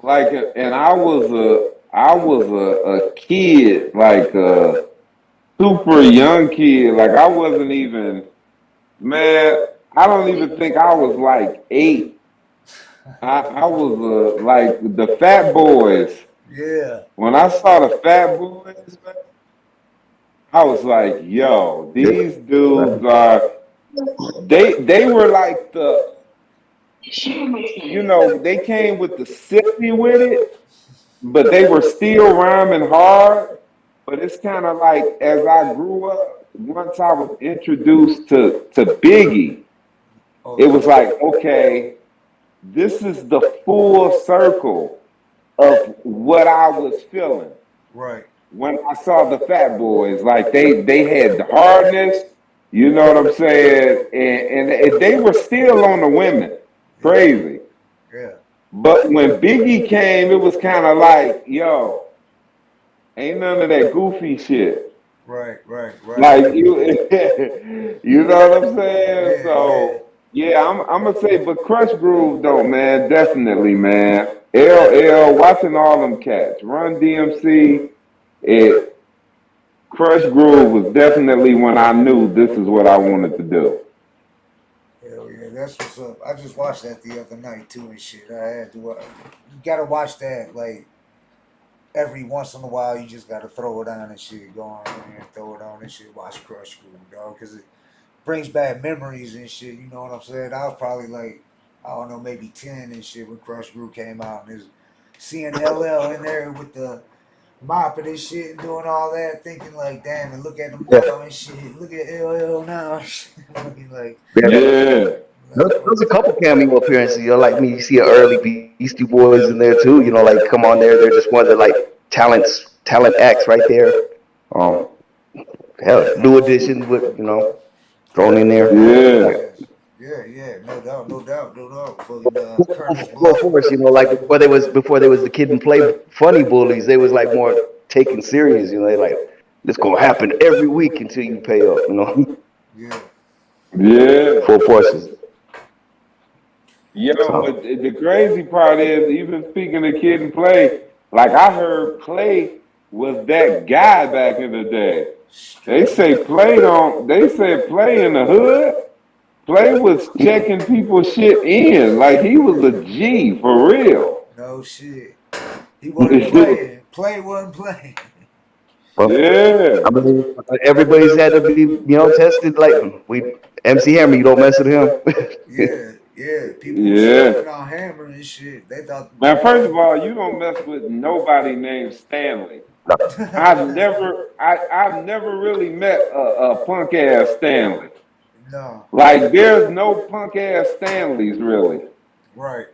Like, and I was a kid, like a super young kid. Like I wasn't even, man. I don't even think I was like 8. I was like the Fat Boys. Yeah. When I saw the Fat Boys, man, I was like, yo, these dudes are they were like they came with the silly with it, but they were still rhyming hard. But it's kind of like as I grew up, once I was introduced to Biggie, it was like, okay, this is the full circle of what I was feeling. Right. When I saw the Fat Boys, like they had the hardness, you know what I'm saying, and they were still on the women, crazy. Yeah. But when Biggie came, it was kind of like, yo, ain't none of that goofy shit. Right. Like you know what I'm saying? So yeah, I'm gonna say, but Crush Groove though, man, definitely, man. LL, watching all them cats, Run DMC, it Crush Groove was definitely when I knew this is what I wanted to do. Hell yeah, that's what's up. I just watched that the other night too and shit. I had to. You gotta watch that like every once in a while. You just gotta throw it on and shit. Go on and throw it on and shit. Watch Crush Groove, dog, because it brings back memories and shit. You know what I'm saying? I was probably like, I don't know, maybe 10 and shit when Crush Groove came out, and seeing LL in there with the mopping and shit and doing all that, thinking like, damn, and look at him now and shit. Look at LL now. Looking like, yeah. There's a couple cameo appearances, like me. You see an early Beastie Boys in there too. Like come on there. They're just one of the like talent acts right there. Hell, New Edition with thrown in there. Yeah, no doubt. Of course, like before there was the Kid and Play funny bullies. They was like more taken serious. They like this gonna happen every week until you pay up. Yeah. Full forces. But the crazy part is, even speaking of Kid and Play, like I heard Play was that guy back in the day. They say Play in the hood. Play was checking people's shit in. Like he was a G for real. No shit. He wasn't playing. Play wasn't playing. Yeah. I mean, everybody's had to be, tested. Like MC Hammer, you don't mess with him. Yeah. People were on Hammer and shit. They thought. Man, first of all, you don't mess with nobody named Stanley. I've never really met a punk ass Stanley. No. Like there's no punk ass Stanleys really. Right.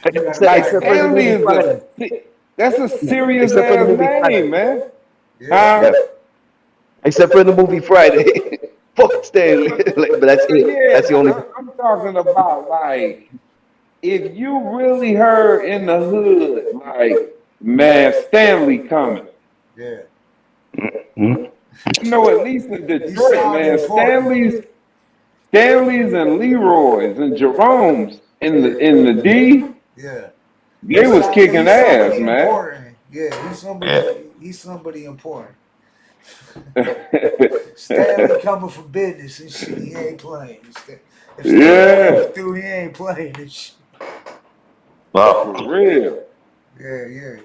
Like Stanley is that's a serious ass name, man. Yeah. Except for the movie Friday. Fuck Stanley. But that's it. Yeah, that's the only. I'm talking about like if you really heard in the hood, like man, Stanley coming. Yeah. At least in Detroit, man, Stanleys and Leroy's and Jerome's in the D. Yeah. They was kicking ass, man. Important. Yeah, he's somebody important. Stanley coming for business and shit. He ain't playing. If Stanley through, he ain't playing and shit. Wow. For real. Yeah.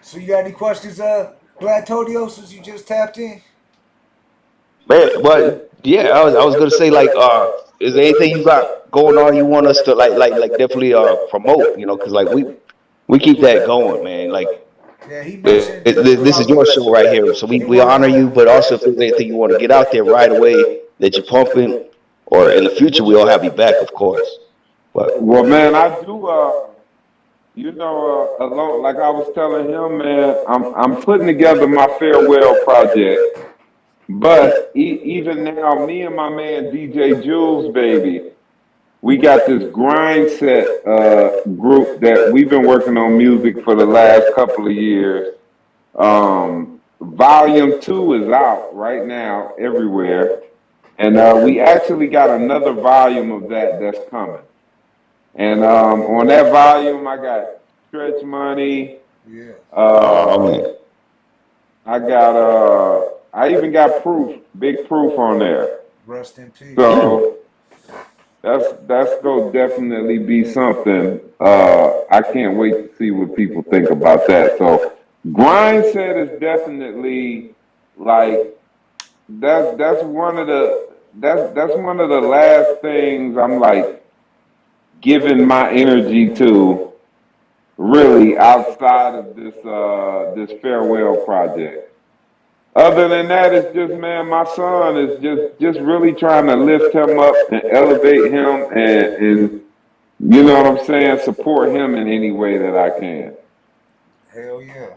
So you got any questions, Blatonio, since you just tapped in? Man, but yeah, I was gonna say like, is there anything you got going on you want us to like definitely promote? Because like we keep that going, man. Like, yeah, he mentioned this is your show right here, so we honor you. But also, if there's anything you want to get out there right away that you're pumping, or in the future we'll have you back, of course. But well, man, I do. Along like I was telling him, man, I'm putting together my farewell project. But even now, me and my man DJ Jules, baby, we got this grind set group that we've been working on music for the last couple of years. Volume 2 is out right now everywhere. And we actually got another volume of that's coming. And on that volume, I got Stretch Money. Yeah. I even got Big Proof on there. Rest in peace. So that's gonna definitely be something. I can't wait to see what people think about that. So Grind Set is definitely like that's one of the that's one of the last things I'm like giving my energy to, really, outside of this farewell project. Other than that, it's just, man, my son is just really trying to lift him up and elevate him, and you know what I'm saying, support him in any way that I can. Hell yeah.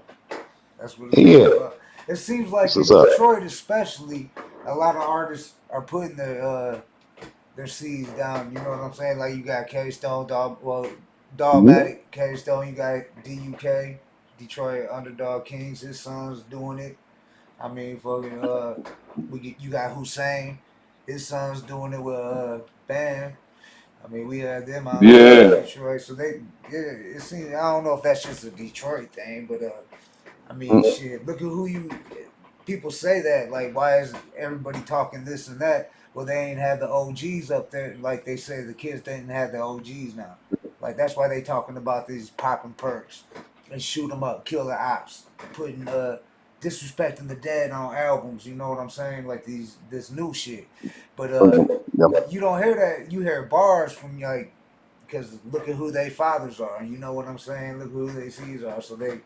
That's what it's Yeah. all about. It seems like This in is up. Detroit, especially, a lot of artists are putting their seeds down. You know what I'm saying? Like you got K Stone, Dogmatic, K Stone. You got DUK, Detroit Underdog Kings. His son's doing it. I mean, fucking you got Hussein. His son's doing it with Bam. I mean, we had them out in Yeah. Detroit, so it seems. I don't know if that's just a Detroit thing, but I mean, shit. Look at who you. People say that, like, why is everybody talking this and that? Well, they ain't had the OGs up there, like they say the kids didn't have the OGs now. Like that's why they talking about these popping perks and shoot them up, kill the ops, putting disrespecting the dead on albums. You know what I'm saying? Like this new shit. But you don't hear that. You hear bars from like, because look at who they fathers are. You know what I'm saying? Look who they sees are. So they.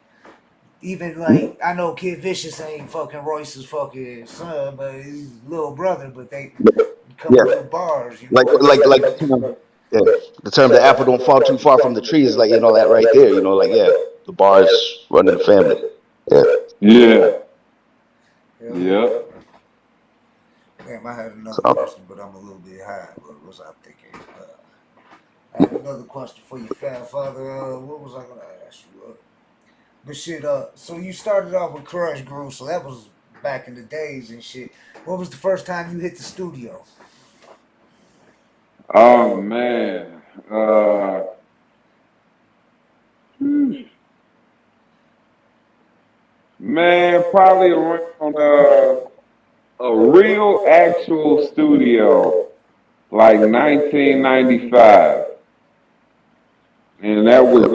Even like I know Kid Vicious ain't fucking Royce's fucking son, but he's little brother. But they come Yeah. up with bars, you know. Like the term, yeah, the term "the apple don't fall too far from the tree" is like, you know, that right there. You know, like, yeah, the bars running the family. Yeah. Yeah. Hell Yep. Damn, I had another So, question, but I'm a little bit high. What was I thinking? I had another question for you, Fat Father. What was I gonna ask you? But shit, so you started off with Crush Groove, so that was back in the days and shit. What was the first time you hit the studio? Oh man. Man, probably around a real actual studio, like 1995. And that was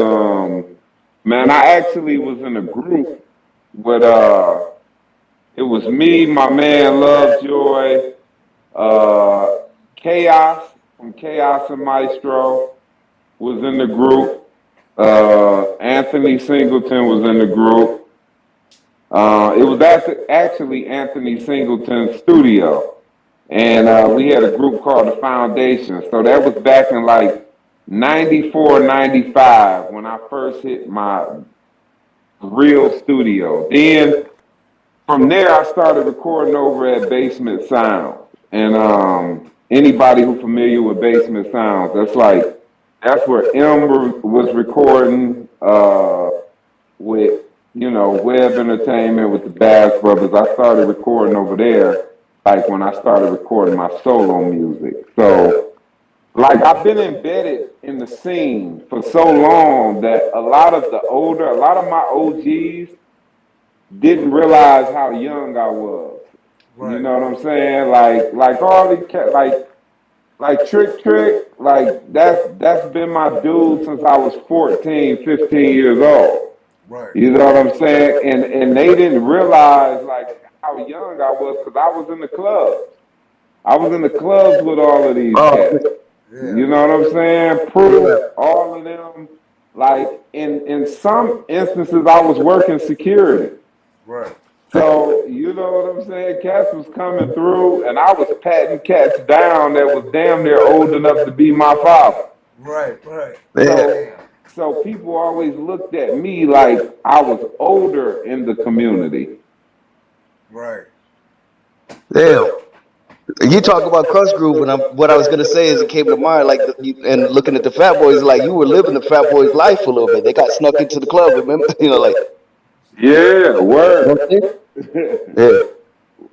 man, I actually was in a group with it was me, my man Lovejoy, uh Chaos from Chaos and Maestro was in the group. Anthony Singleton was in the group. It was actually Anthony Singleton's studio. And we had a group called The Foundation. So that was back in like 94, 95 when I first hit my real studio. Then from there, I started recording over at Basement Sound. And anybody who familiar with Basement Sounds, that's where was recording with, you know, Web Entertainment with the Bass Brothers. I started recording over there, like when I started recording my solo music. So, like, I've been embedded in the scene for so long that a lot of my OGs didn't realize how young I was. Right. You know what I'm saying? Like all these cats, like Trick, like that's been my dude since I was 14, 15 years old. Right. You know what I'm saying? And they didn't realize like how young I was because I was in the clubs. I was in the clubs with all of these cats. You know what I'm saying? Proof, all of them. Like in some instances, I was working security. Right. So, you know what I'm saying? Cats was coming through, and I was patting cats down that was damn near old enough to be my father. Right. So people always looked at me like I was older in the community. Right. damn. You talk about Crush Groove, and what I was gonna say is it came to mind, like, and looking at the Fat Boys, like you were living the Fat Boys life a little bit. They got snuck into the club, remember? You know, like, Yeah, word. yeah.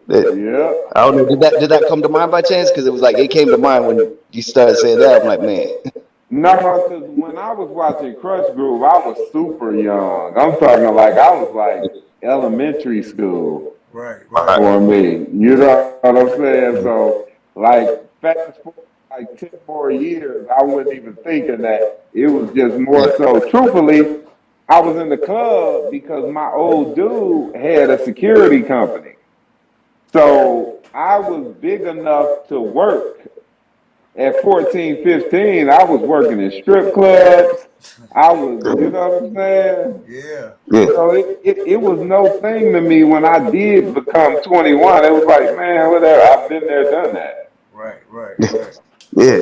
Yeah. I don't know. Did that come to mind by chance? Because it was like it came to mind when you started saying that. I'm like, man. No, because when I was watching Crush Groove, I was super young. I'm talking like I was like elementary school. Right. For me. You know what I'm saying? So, like, fast forward like 10 more years, I wasn't even thinking that. It was just more so. Truthfully, I was in the club because my old dude had a security company. So I was big enough to work. At 14, 15, I was working in strip clubs. I was, you know what I'm saying? Yeah. So it was no thing to me when I did become 21. It was like, man, whatever. I've been there, done that. Right. Yeah,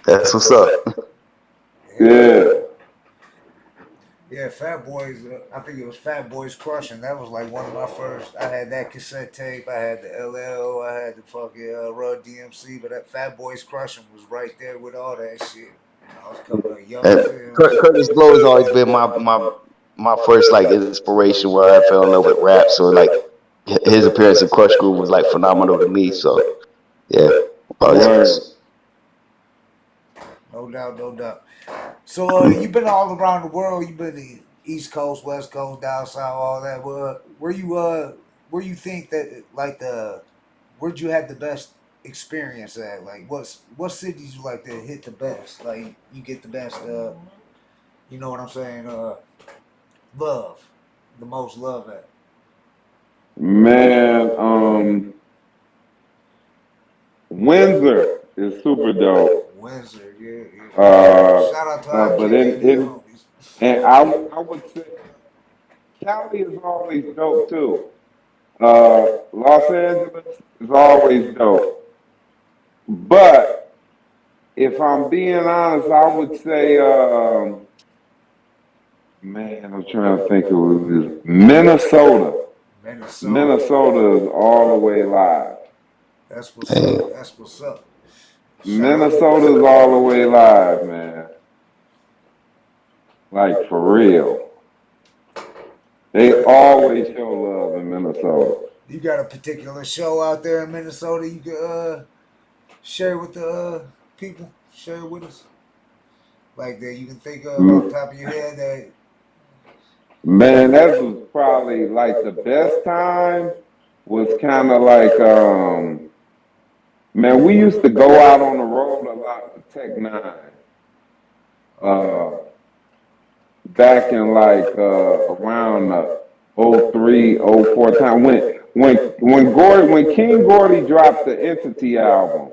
that's what's up. Yeah. Yeah, Fat Boys. I think it was Fat Boys Crushing. That was like one of my first. I had that cassette tape. I had the LL. I had the fucking Run DMC. But that Fat Boys Crushing was right there with all that shit. I was coming up young And film. Curtis Blow has always been my first like inspiration where I fell in love with rap. So like his appearance in Crush Groove was like phenomenal to me. So yeah, No doubt. So you've been all around the world. You've been the East Coast, West Coast, down south, all that. Where you think that like where'd you have the best experience at? Like what cities you like to hit the best? Like you get the best you know what I'm saying? Love. The most love at. Man, Windsor is super dope. Windsor, yeah. Shout out to our but and I would say Cali is always dope too. Los Angeles is always dope. But if I'm being honest, I would say, man, I'm trying to think of this. Minnesota. Minnesota is all the way live. That's what's up. Minnesota is all the way live, man. Like for real. They always show love in Minnesota. You got a particular show out there in Minnesota you could share with the people? Share with us? Like that you can think of off the top of your head that. Man, that was probably like the best time was kind of like, man, we used to go out on the road a lot with Tech Nine. Back in like around 03, 04 time when King Gordy dropped the Entity album.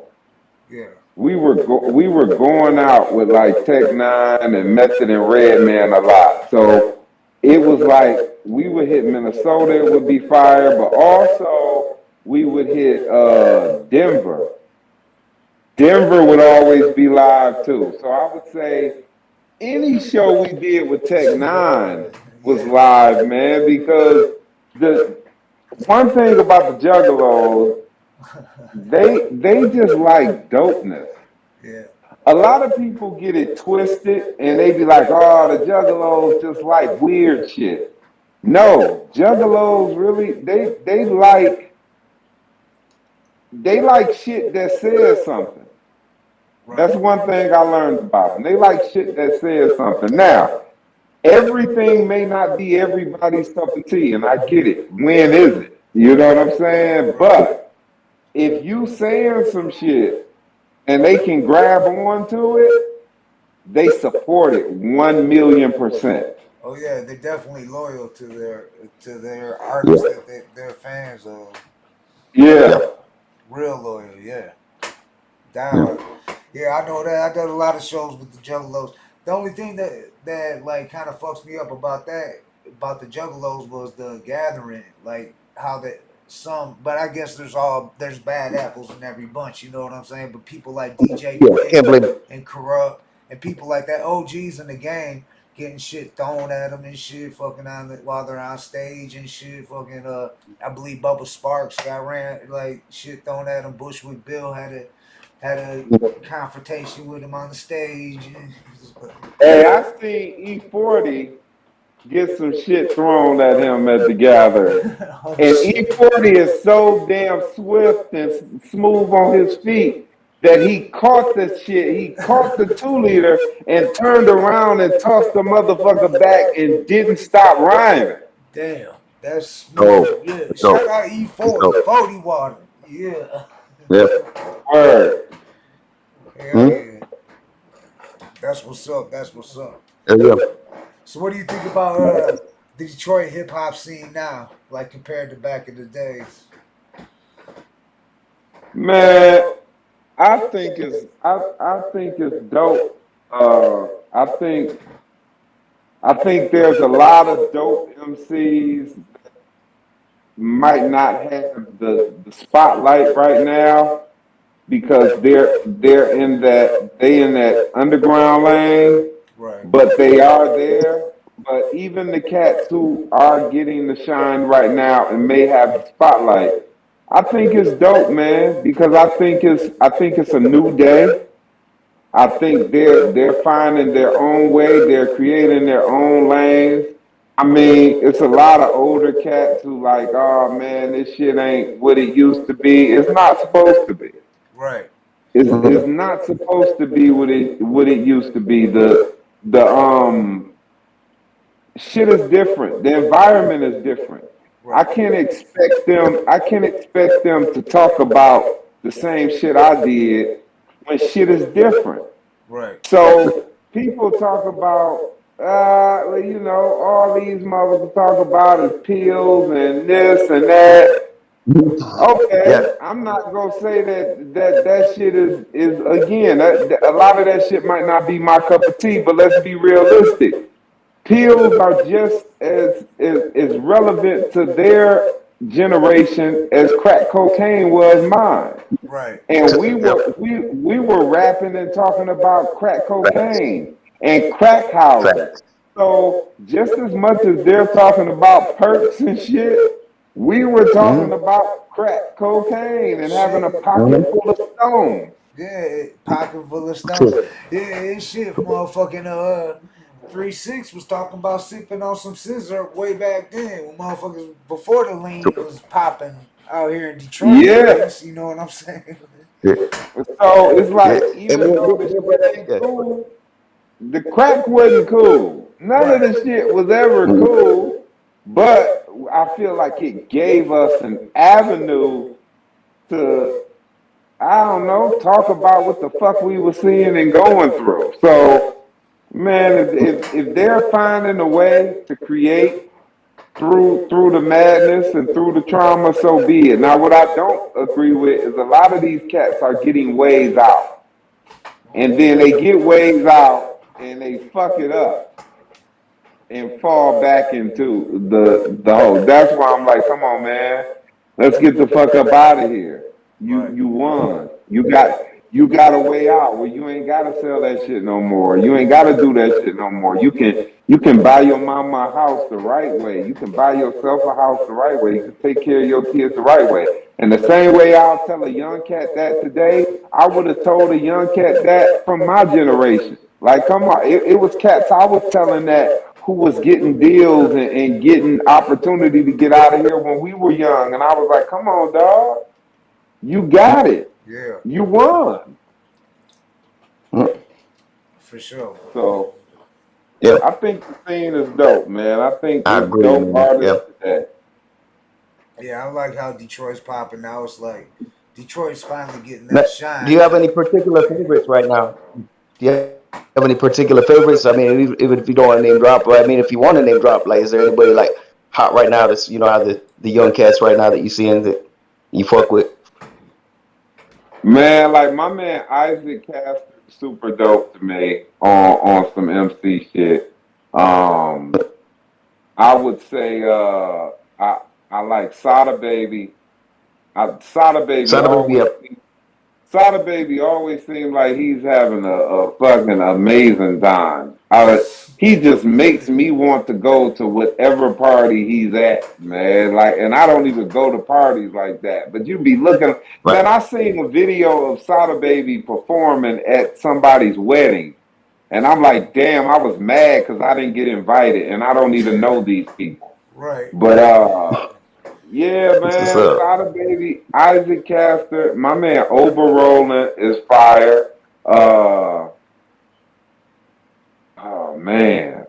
Yeah. We were going out with like Tech Nine and Method and Redman a lot. So it was like we would hit Minnesota, it would be fire, but also we would hit Denver. Denver would always be live too. So I would say any show we did with Tech Nine was live, man, because the one thing about the Juggalos, they just like dopeness. Yeah. A lot of people get it twisted and they be like, oh, the Juggalos just like weird shit. No, Juggalos really they like shit that says something. That's one thing I learned about them. They like shit that says something. Now, everything may not be everybody's cup of tea, and I get it. When is it? You know what I'm saying? But if you saying some shit and they can grab onto it, they support it 1,000,000%. Oh yeah, they're definitely loyal to their artists that they're fans of. Yeah. Real loyal, yeah. Down. Yeah, I know that. I done a lot of shows with the Juggalos. The only thing that like kind of fucks me up about the Juggalos was the gathering, like how that but I guess there's bad apples in every bunch, you know what I'm saying? But people like DJ and Corrupt and people like that, OGs in the game, getting shit thrown at them and shit, fucking while they're on stage and shit, fucking I believe Bubba Sparks got like shit thrown at him. Bushwick Bill had a confrontation with him on the stage. Hey, I seen E40 get some shit thrown at him at the gathering. And E40 is so damn swift and smooth on his feet that he caught the shit. He caught the 2-liter and turned around and tossed the motherfucker back and didn't stop rhyming. Damn, that's smooth. Yeah. Shout out E40, 40 water. Yeah. Yeah. Word. Hell yeah. That's what's up. Yeah. So what do you think about the Detroit hip hop scene now, like compared to back in the days? Man, I think it's dope. I think there's a lot of dope MCs might not have the spotlight right now because they in that underground lane, Right. but they are there. But even the cats who are getting the shine right now and may have the spotlight, I think it's dope, man, because I think it's a new day. I think they're finding their own way. They're creating their own lanes. I mean, it's a lot of older cats who like, oh man, this shit ain't what it used to be. It's not supposed to be. Right. It's not supposed to be what it used to be. The shit is different. The environment is different. I can't expect them to talk about the same shit I did when shit is different. Right. So people talk about, well, all these motherfuckers talk about is pills and this and that. Yeah. Okay, I'm not gonna say that shit is again. A lot of that shit might not be my cup of tea, but let's be realistic. Pills are just as relevant to their generation as crack cocaine was mine. Right. And we were rapping and talking about crack cocaine and crack houses. So just as much as they're talking about perks and shit, we were talking about crack cocaine and having a pocket full of stones. Yeah, pocket full of stones. Yeah, it's shit. Motherfucking 3-6 was talking about sipping on some scissor way back then when motherfuckers before the lean was popping out here in Detroit. Yeah. You know what I'm saying? So it's like even though the shit ain't cool, the crack wasn't cool. None of the shit was ever cool. But I feel like it gave us an avenue to, I don't know, talk about what the fuck we were seeing and going through. So, man, if they're finding a way to create through the madness and through the trauma, so be it. Now, what I don't agree with is a lot of these cats are getting ways out, and then they get ways out and they fuck it up and fall back into the hole. That's why I'm like, come on, man, let's get the fuck up out of here. You won. You got a way out where you ain't gotta sell that shit no more. You ain't gotta do that shit no more. You can buy your mama a house the right way. You can buy yourself a house the right way. You can take care of your kids the right way. And the same way I'll tell a young cat that today, I would have told a young cat that from my generation. Like, come on, it was cats I was telling that who was getting deals and getting opportunity to get out of here when we were young. And I was like, come on, dog. You got it. Yeah. You won. For sure. So, yeah, I think the scene is dope, man. I think I it's agree, dope man. artists today. Yeah, I like how Detroit's popping now. It's like Detroit's finally getting Now, that shine. do you have any particular favorites right now? Do you have any particular favorites? I mean, even if you don't want to name drop, but I mean, if you want to name drop, like, is there anybody like hot right now that's, how the young cats right now that you seeing that you fuck with? Man, like my man Isaac Castor is super dope to me on some MC shit. I would say I like Sada Baby. Sada Baby Sada Baby always seems like he's having a fucking amazing time. He just makes me want to go to whatever party he's at, man. Like, and I don't even go to parties like that. But you be looking, man. I seen a video of Sada Baby performing at somebody's wedding, and I'm like, damn, I was mad because I didn't get invited, and I don't even know these people. Right. But yeah, man, Sada Baby, Isaac Castor, my man Ober Roland is fire. Oh man,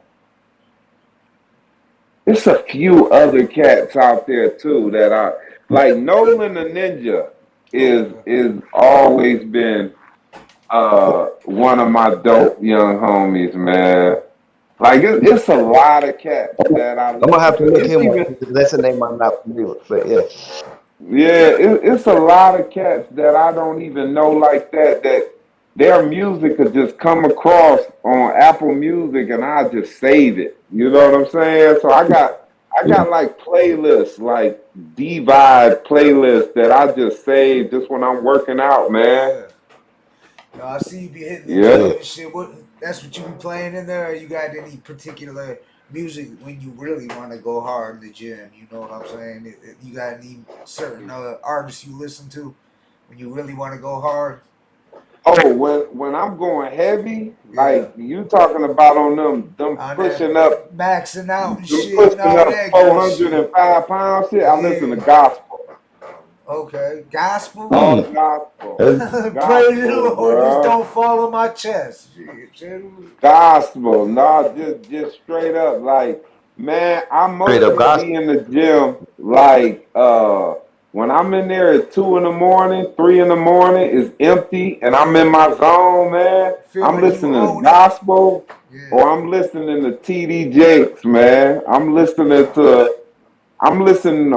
there's a few other cats out there too that are like Nolan the Ninja is always been one of my dope young homies, man. Like it's a lot of cats that I. I'm gonna have to look him up because that's a name I'm not familiar with. But yeah. it's a lot of cats that I don't even know like that. That their music could just come across on Apple Music, and I just save it. You know what I'm saying? So I got like playlists, like D-Vibe playlists that I just save just when I'm working out, man. No, I see you be hitting the Yeah. gym and shit. That's what you be playing in there? Or you got any particular music when you really want to go hard in the gym? You know what I'm saying? You got any certain artists you listen to when you really want to go hard? Oh, when I'm going heavy, Yeah. like you talking about on them On pushing that up, maxing out and them shit and pushing all up that good shit. 405 pound shit. I listen to Yeah. gospel. Okay. Gospel? All gospel. Praise the Gospel, Lord, just bro. don't fall on my chest. Shit. Gospel. No, just straight up. Like, man, I Straight up mostly be gospel. in the gym like when I'm in there at 2 in the morning, 3 in the morning, it's empty and I'm in my zone, man. Feel I'm like you listening to own it. gospel Yeah. or I'm listening to TD Jakes, man. I'm listening to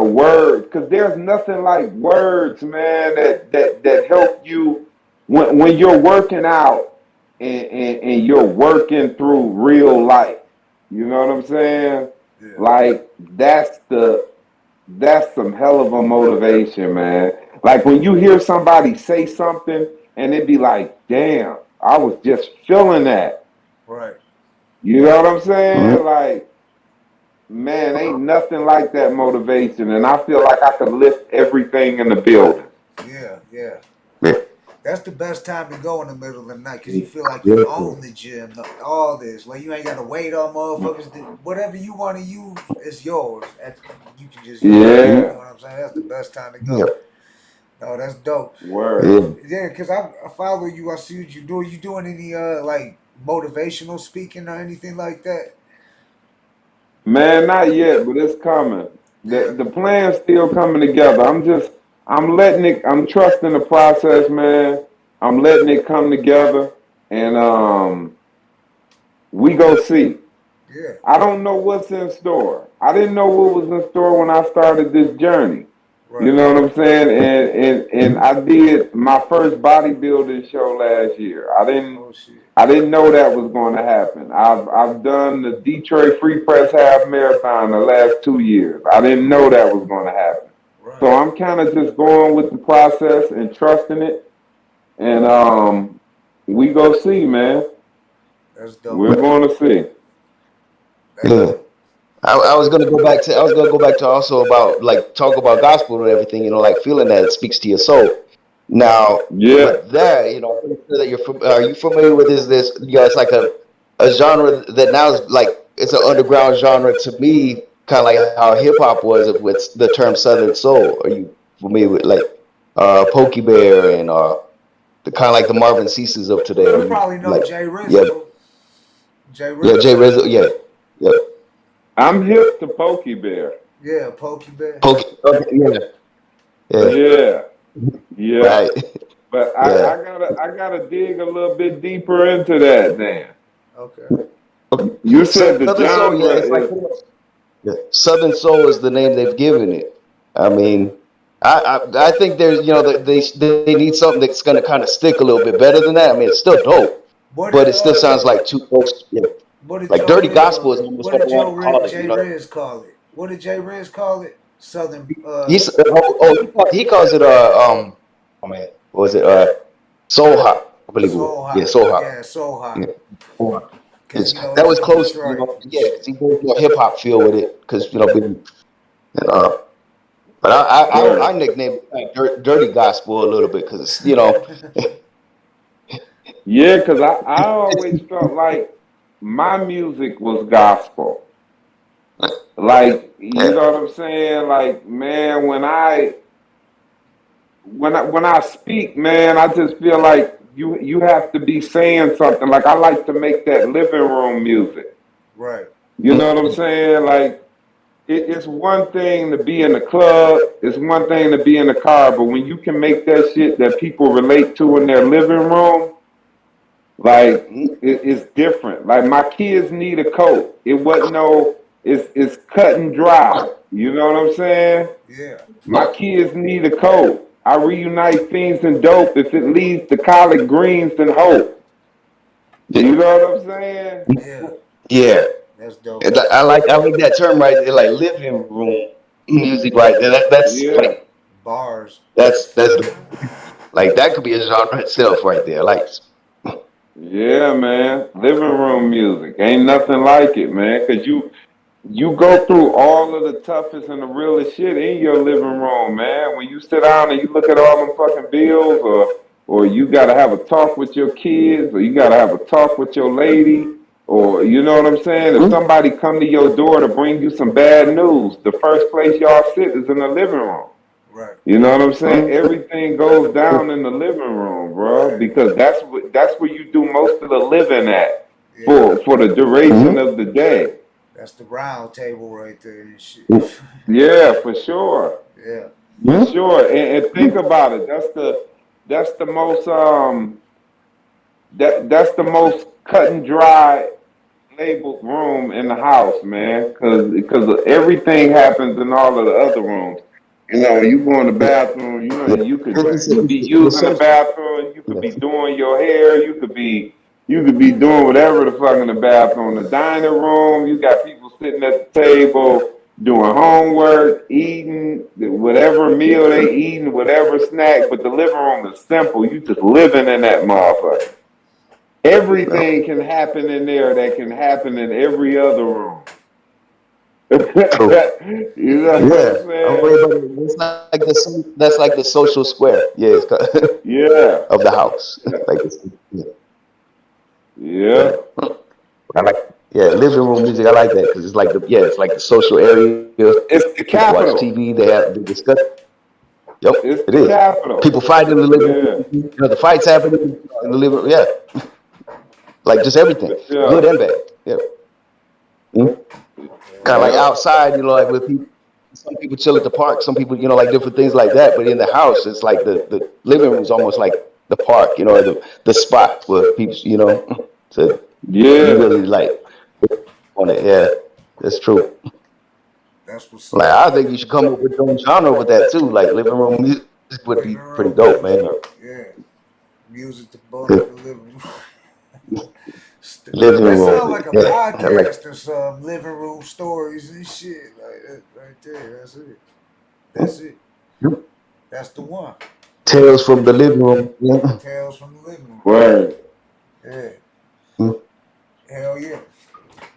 words because there's nothing like words, man, that help you when you're working out and you're working through real life. You know what I'm saying? Yeah. Like that's some hell of a motivation, man. Like when you hear somebody say something and it be like, damn, I was just feeling that. Right. You know what I'm saying? Like, man, ain't nothing like that motivation, and I feel like I could lift everything in the building. Yeah. Yeah. That's the best time to go in the middle of the night because you feel like Yeah. you own the gym, all this. Like you ain't got to wait on motherfuckers. Whatever you want to use, it's yours. You can just use it. You know Yeah, what I'm saying? That's the best time to Yeah. go. No, that's dope. word. Yeah, because I follow you. I see what you do. You doing any like motivational speaking or anything like that? Man, not yet, but it's coming. Yeah. The plan's still coming together. I'm letting it. I'm trusting the process, man. I'm letting it come together, and we go see. Yeah. I don't know what's in store. I didn't know what was in store when I started this journey. You Right. know what I'm saying? And I did my first bodybuilding show last year. Oh shit. I didn't know that was going to happen. I've done the Detroit Free Press Half Marathon the last 2 years. I didn't know that was going to happen. Right. So I'm kind of just going with the process and trusting it. And we go see, man. That's dope. We're going to see. Yeah. I was gonna go back to also about like talk about gospel and everything, like feeling that it speaks to your soul. Now Yeah. with that, I'm sure that are you familiar with this, it's like a genre that now is like it's an underground genre to me, kind of like how hip hop was with the term Southern Soul. Are you familiar with like Pokey Bear and the kind of like the Marvin Ceases of today? Are You you probably know like Jay Rizzo. yeah, Jay Rizzo. yeah, Jay Rizzo, yeah. I'm hip to Pokey Bear. Yeah, Pokey Bear. Yeah. Right. But Yeah. I gotta dig a little bit deeper into that then. Okay. You said the Southern Soul, genre it's like is Southern Soul is the name they've given it. I mean, I think there's they need something that's gonna kind of stick a little bit better than that. I mean, it's still dope, What but did it still sounds like too close. Yeah. what did Like Joe dirty Riz, gospel is almost what what I did want to call it. Jay Riz call it? What did Jay Riz call it? Southern. He's he calls it oh man, what was it soul hop? I believe it was. Soul Yeah, Hot. soul hop. Yeah, Soul Hot. Yeah. Soul hop. Because That was he's from close, Detroit. yeah, because he goes more hip hop feel with it, because being, but I nicknamed it dirty gospel a little bit because yeah, because I always felt like my music was gospel. Like, you know what I'm saying? Like, man, when I speak, man, I just feel like you have to be saying something. Like I like to make that living room music. Right. You know what I'm saying? Like it's one thing to be in the club, it's one thing to be in the car, but when you can make that shit that people relate to in their living room, like it's different. Like my kids need a coat. It wasn't no it's cut and dry. You know what I'm saying? Yeah. My kids need a coat. I reunite fiends and dope if it leads to collard greens and hope. You know what I'm saying? Yeah. Yeah. That's dope. And I like that term right there, like living room music right there. That's Yeah. like Bars. that's like that could be a genre itself right there. Like Yeah, man. Living room music. Ain't nothing like it, man. Cause you go through all of the toughest and the realest shit in your living room, man. When you sit down and you look at all them fucking bills, or you gotta have a talk with your kids, or you gotta have a talk with your lady, or you know what I'm saying? If somebody come to your door to bring you some bad news, the first place y'all sit is in the living room. Right. You know what I'm saying? Everything goes down in the living room, bro, because that's where you do most of the living at for the duration of the day. That's the round table right there and shit. Yeah, for sure. Yeah. For sure. And think about it. That's the most that's the most cut and dry labeled room in the house, man. Cause everything happens in all of the other rooms. You know, you go in the bathroom, you know, you could be using the bathroom, you could be doing your hair, you could be doing whatever the fuck in the bathroom. The dining room, you got people sitting at the table doing homework, eating whatever meal they eating, whatever snack, but the living room is simple. You just living in that motherfucker. Everything can happen in there that can happen in every other room. You know what I'm saying? That's like the social square. Yeah, Yeah. of the house. Like yeah. I like living room music. I like that because it's like the social area. It's the capital. Watch TV. They discuss. Yep, it's it is. Capital. People fight in the living room. You know, the fights happening in the living room. Yeah, like just everything, good and bad. Yeah. Kind of like outside, you know, like with people. Some people chill at the park. Some people, you know, like different things like that. But in the house, it's like the living room is almost like the park, you know, the spot where people, you know, so you really like on it. Yeah, that's true. That's what's like. I think you should come up with your own genre with that too. Like living room music would be pretty dope, man. Yeah, music to bump in the living room. Living room. That sounds like a podcast or some living room stories and shit like that right there. That's it. That's it. That's the one. Tales from the living room. Yeah. Tales from the living room. Word. Yeah. Hell yeah.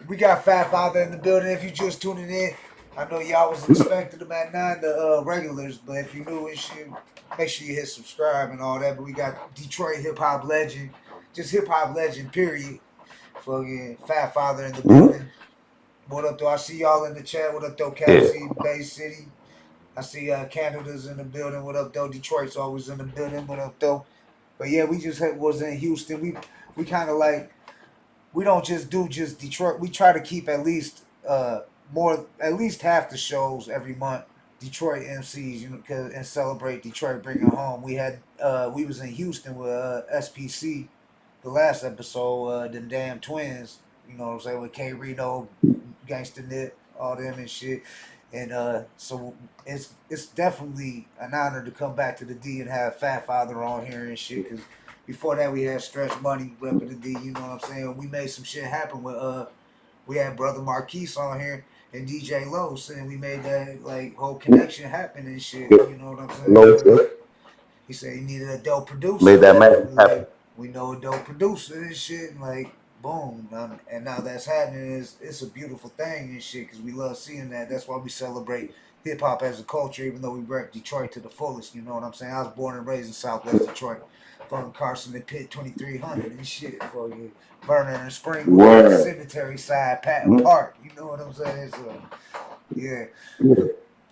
We got Fatt Father in the building. If you just tuning in, I know y'all was expecting them at 9, the regulars, but if you new and shit, make sure you hit subscribe and all that. But we got Detroit hip hop legend, just hip hop legend, period. Fucking Fatt Father in the building. What up, though? I see y'all in the chat. What up, though? Cap City, Bay City. I see Canada's in the building. What up, though? Detroit's always in the building. What up, though? But yeah, we just was in Houston. We kind of like, we don't just do just Detroit. We try to keep at least at least half the shows every month. Detroit MCs, you know, and celebrate Detroit, bring it home. We had we was in Houston with SPC. The last episode, them damn twins, you know what I'm saying, with K Reno, Gangsta Nip, all them and shit. And so it's definitely an honor to come back to the D and have Fatt Father on here and shit. Cause before that we had Stretch Money repping the D, you know what I'm saying. We made some shit happen with we had Brother Marquise on here and DJ Low, saying we made that like whole connection happen and shit. You know what I'm saying? He said he needed a dope producer. Made that man happen. We know a dope producer and shit, and like, boom. And now that's happening. It's a beautiful thing and shit, because we love seeing that. That's why we celebrate hip-hop as a culture, even though we rep Detroit to the fullest, you know what I'm saying? I was born and raised in Southwest Detroit. From Carson and Pitt 2300 and shit. For you. Burner and Springwood, Cemetery Side, Patton Park. You know what I'm saying? So, yeah.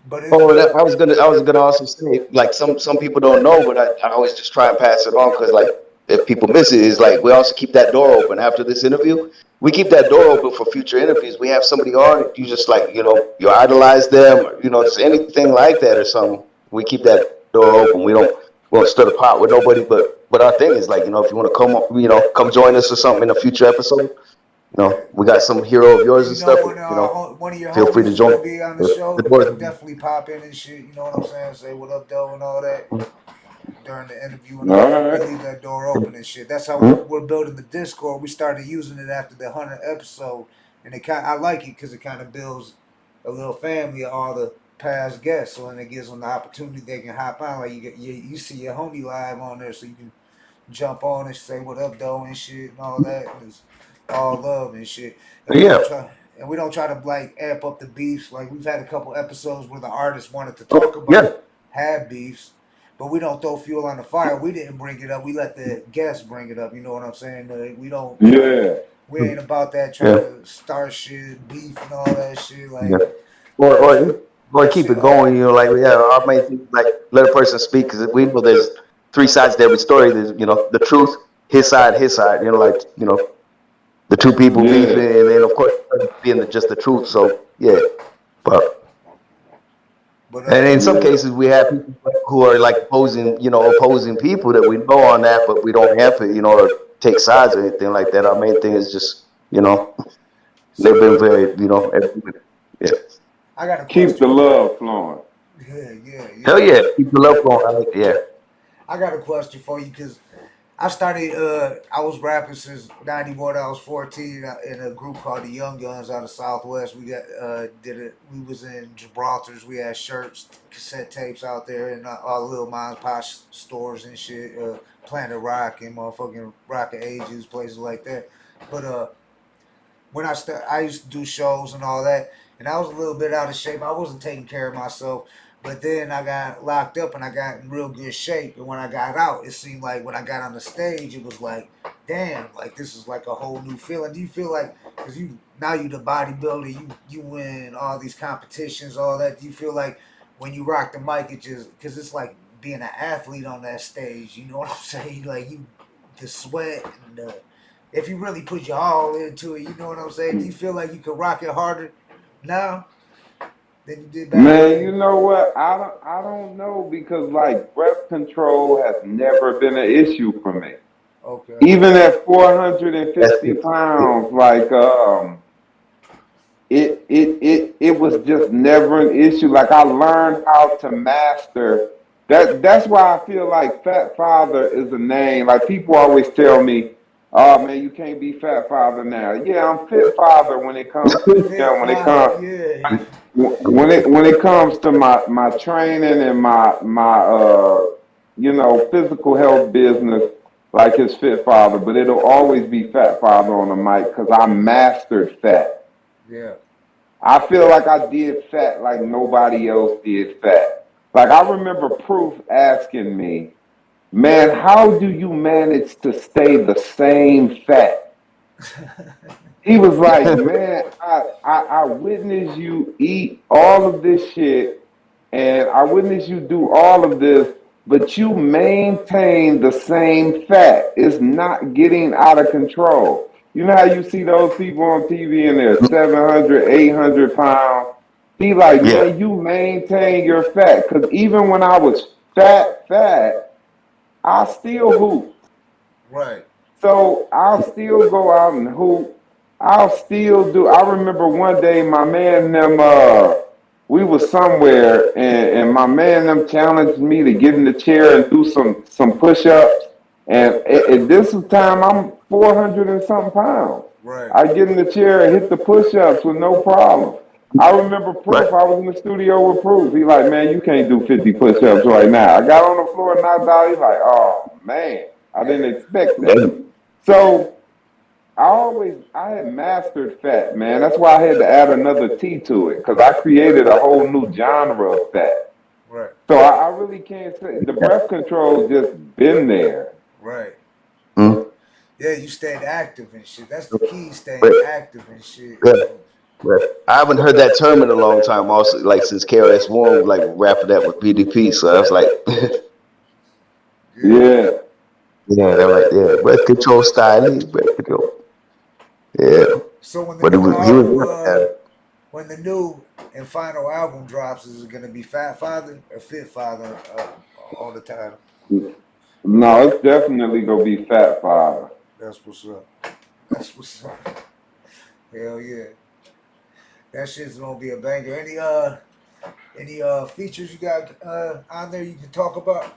But I was gonna also say, like some people don't know, but I always just try and pass it on, because like if people miss it, is like we also keep that door open after this interview. We keep that door open for future interviews. We have somebody on, you just like, you know, you idolize them, or, you know, just anything like that or something. We keep that door open. We don't stir the pot with nobody, but our thing is like, you know, if you want to come, you know, come join us or something in a future episode, You know, we got some hero of yours and stuff. When You know, one of your feel free homies to is gonna join. be on the show, The doors. definitely pop in and shit. You know what I'm saying? Say what up, though, and all that during the interview and all All that. We right. leave that door open and shit. That's how Mm-hmm. we're building the Discord. We started using it after the 100th episode, and I like it because it kind of builds a little family of all the past guests. So then it gives them the opportunity they can hop on. Like you see your homie live on there, so you can jump on and say what up, though, and shit and all that. And it's all love and shit. And we don't try to like amp up the beefs. Like we've had a couple episodes where the artists wanted to talk about have beefs, but we don't throw fuel on the fire. We didn't bring it up. We let the guests bring it up. You know what I'm saying? We don't. Yeah. We ain't about that trying to start shit, beef and all that shit. Like, or keep it going. You know, like our main thing, like let a person speak because we know there's three sides to every story. There's the truth, his side. You know, like the two people beefing, and then of course being just the truth. So but and in some cases we have people who are like opposing people that we know on that, but we don't have it, or take sides or anything like that. Our main thing is just they've been very I got to keep the love flowing. Yeah. Hell yeah, keep the love flowing. I got a question for you because I started. I was rapping since '91. I was 14 in a group called the Young Guns out of Southwest. We got did it. We was in Gibraltar's. We had shirts, cassette tapes out there, in all little mom and pop stores and shit. Planet Rock and motherfucking Rocket Ages, places like that. But when I used to do shows and all that, and I was a little bit out of shape. I wasn't taking care of myself. But then I got locked up and I got in real good shape. And when I got out, it seemed like when I got on the stage, it was like, damn, like this is like a whole new feeling. Do you feel like, because you the bodybuilder, you win all these competitions, all that. Do you feel like when you rock the mic, it just, because it's like being an athlete on that stage, you know what I'm saying? Like the sweat and if you really put your all into it, you know what I'm saying? Do you feel like you could rock it harder now? Man, you know what? I don't know because like breath control has never been an issue for me. Okay. Even at 450 pounds, like it was just never an issue. Like I learned how to master that. That's why I feel like Fatt Father is a name. Like people always tell me, "Oh man, you can't be Fatt Father now." Yeah, I'm Fit Father when it comes to when it comes to my training and my physical health business, like his Fit Father, but it'll always be Fatt Father on the mic because I mastered fat. Yeah. I feel like I did fat like nobody else did fat. Like I remember Proof asking me, "Man, how do you manage to stay the same fat?" He was like, "Man, I witnessed you eat all of this shit, and I witnessed you do all of this, but you maintain the same fat. It's not getting out of control." You know how you see those people on TV and they're 700, 800 pounds? He like, man, you maintain your fat. Because even when I was fat, I still hoop. Right. So I'll still go out and hoop. I'll still do. I remember one day my man we was somewhere and my man them challenged me to get in the chair and do some push-ups. And this was time I'm 400 and something pounds. Right. I get in the chair and hit the push-ups with no problem. I remember Proof. I was in the studio with Proof. He like, man, you can't do 50 push-ups right now. I got on the floor and knocked out. He's like, oh man, I didn't expect that. So I had mastered fat, man. That's why I had to add another T to it because I created a whole new genre of fat. Right. So I really can't say the breath control just been there. Right. Mm-hmm. Yeah, you stayed active and shit. That's the key, staying active and shit. Yeah. I haven't heard that term in a long time. Also, like since KRS One, like rapping that with BDP. So I was like, they're like, breath control style, breath control. Yeah. So when the new and final album drops, is it gonna be Fatt Father or Fit Father all the time? No, it's definitely gonna be Fatt Father. That's what's up. That's what's up. Hell yeah. That shit's gonna be a banger. Any features you got on there you can talk about?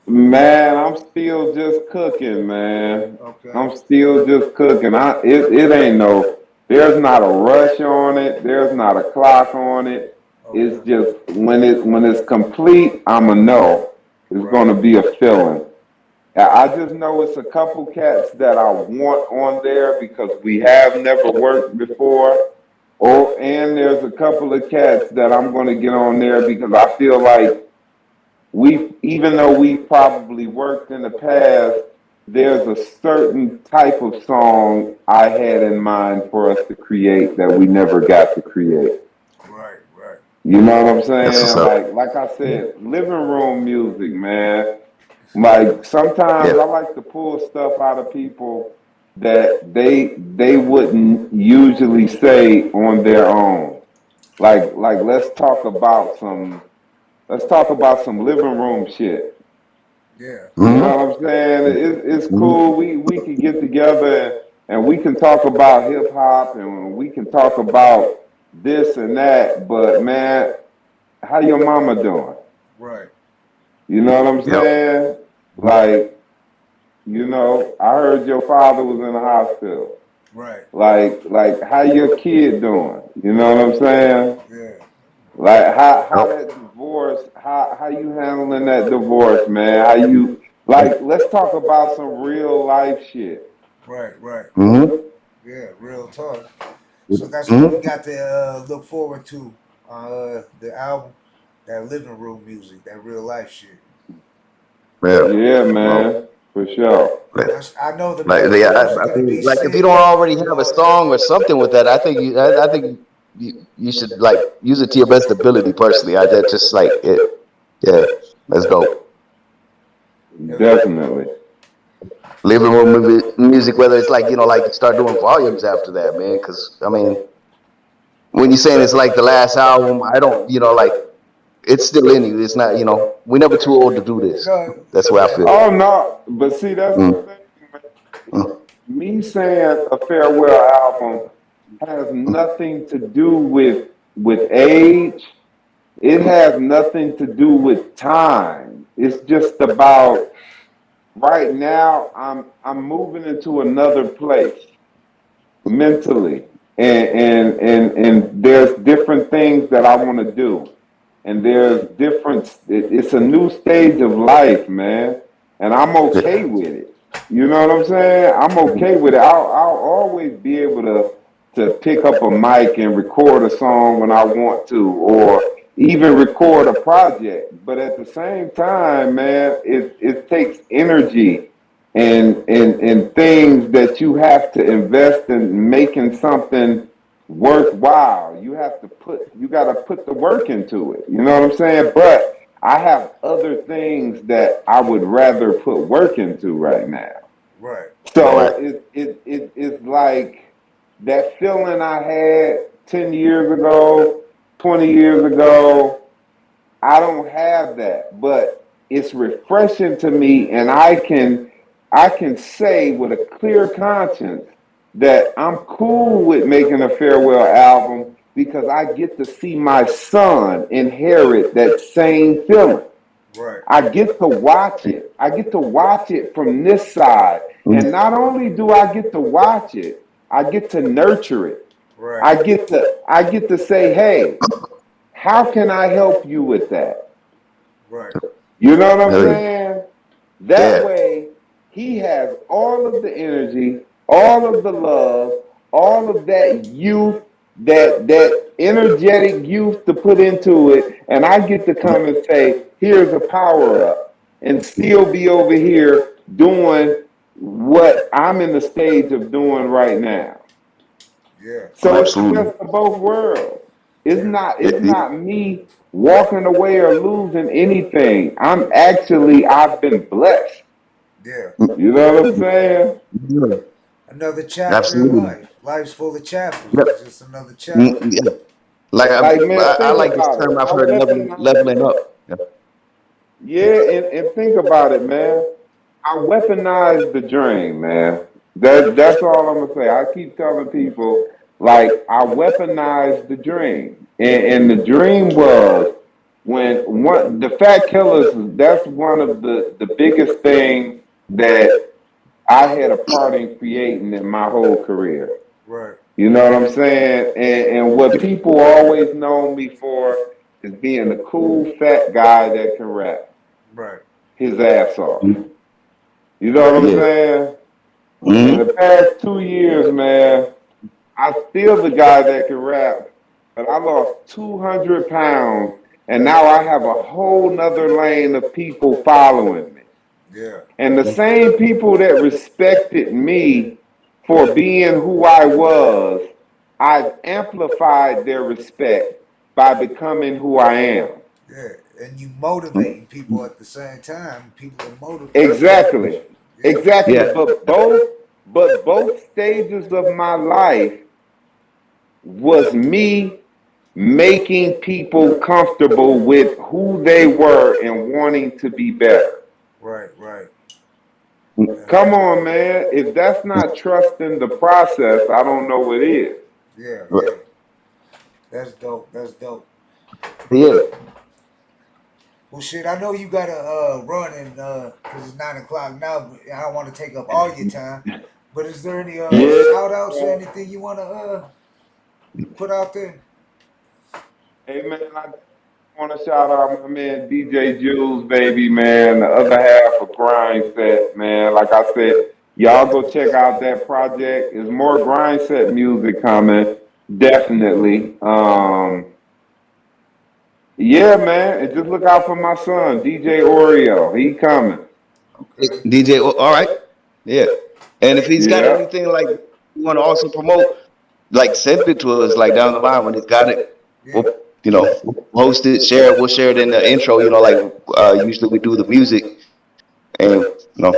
Man, I'm still just cooking, man. Okay. I'm still just cooking. It ain't there's not a rush on it. There's not a clock on it. It's just when it's complete, I'ma know. It's gonna be a feeling. I just know it's a couple cats that I want on there because we have never worked before. And there's a couple of cats that I'm gonna get on there because I feel like even though we've probably worked in the past, there's a certain type of song I had in mind for us to create that we never got to create. Right. You know what I'm saying? Like I said, living room music, man. Like sometimes I like to pull stuff out of people that they wouldn't usually say on their own. Like let's talk about some living room shit. Yeah. You know what I'm saying? It's cool. We can get together and we can talk about hip hop and we can talk about this and that. But man, how your mama doing? Right. You know what I'm saying? Like, I heard your father was in the hospital. Right. Like how your kid doing? You know what I'm saying? Yeah. Like how that divorce, how you handling that divorce, man? How you let's talk about some real life shit. Right. Mm-hmm. Yeah, real talk. So that's what we got to look forward to the album, that living room music, that real life shit. Yeah, man, for sure. I know the Like, metaphors are I gonna mean, be like if you sing. don't already have a song or something with that, I think you should like use it to your best ability. Personally, that just like it. Yeah, let's go. Definitely. Living room music, whether it's like like start doing volumes after that, man. Because I mean, when you're saying it's like the last album, I don't, like it's still in you. It's not, we're never too old to do this. That's where I feel. Oh no, but see that's the thing. Me saying a farewell album has nothing to do with age. It has nothing to do with time. It's just about right now I'm moving into another place mentally. And there's different things that I want to do. And it's a new stage of life, man. And I'm okay with it. You know what I'm saying? I'm okay with it. I'll always be able to pick up a mic and record a song when I want to, or even record a project. But at the same time, man, it takes energy and things that you have to invest in making something worthwhile. You got to put the work into it. You know what I'm saying? But I have other things that I would rather put work into right now. Right. So it's like that feeling I had 10 years ago, 20 years ago. I don't have that, but it's refreshing to me, and I can say with a clear conscience that I'm cool with making a farewell album because I get to see my son inherit that same feeling. Right. I get to watch it. I get to watch it from this side. And not only do I get to watch it, I get to nurture it. Right. I get to say, hey, how can I help you with that? Right. You know what I'm saying? That way, he has all of the energy, all of the love, all of that youth, that energetic youth to put into it, and I get to come and say, here's a power up, and still be over here doing what I'm in the stage of doing right now. Yeah. So it's the best of both worlds. It's not me walking away or losing anything. I've been blessed. Yeah. You know what I'm saying? Yeah. Another chapter in life. Life's full of chapters. It's just another chapter. Yeah. Like man, I like this term I've heard, leveling up. Yeah, and think about it, man. I weaponized the dream, man. That's all I'm gonna say. I keep telling people, like, I weaponized the dream, and the dream was when the Fat Killers. That's one of the biggest things that I had a part in creating in my whole career. Right. You know what I'm saying? And what people always know me for is being the cool fat guy that can rap Right. his ass off. You know what I'm Yeah. saying? In Mm-hmm. the past 2 years, man, I still the guy that can rap, but I lost 200 pounds, and now I have a whole nother lane of people following me. Yeah. And the same people that respected me for being who I was, I've amplified their respect by becoming who I am. Yeah. And you motivating people at the same time. People are motivated. Exactly. Yeah. Exactly. Yeah. But both stages of my life was me making people comfortable with who they were and wanting to be better. Right. Right. Come on, man. If that's not trusting the process, I don't know what is. Yeah. Yeah. That's dope. That's dope. Yeah. Well, shit, I know you gotta run and cause it's 9 o'clock now. But I don't want to take up all your time. But is there any shout outs or anything you wanna put out there? Hey, man, I want to shout out my man DJ Jules, baby, man, the other half of Grind Set, man. Like I said, y'all go check out that project. There's more Grind Set music coming, definitely. Yeah, man, and just look out for my son, DJ Oreo. He coming. Okay. DJ, all right. Yeah. And if he's got Yeah. anything like you want to also promote, like send it to us like down the line when he's got it. Yeah. We'll, post it, share it. We'll share it in the intro. Like usually we do the music, and we Yeah,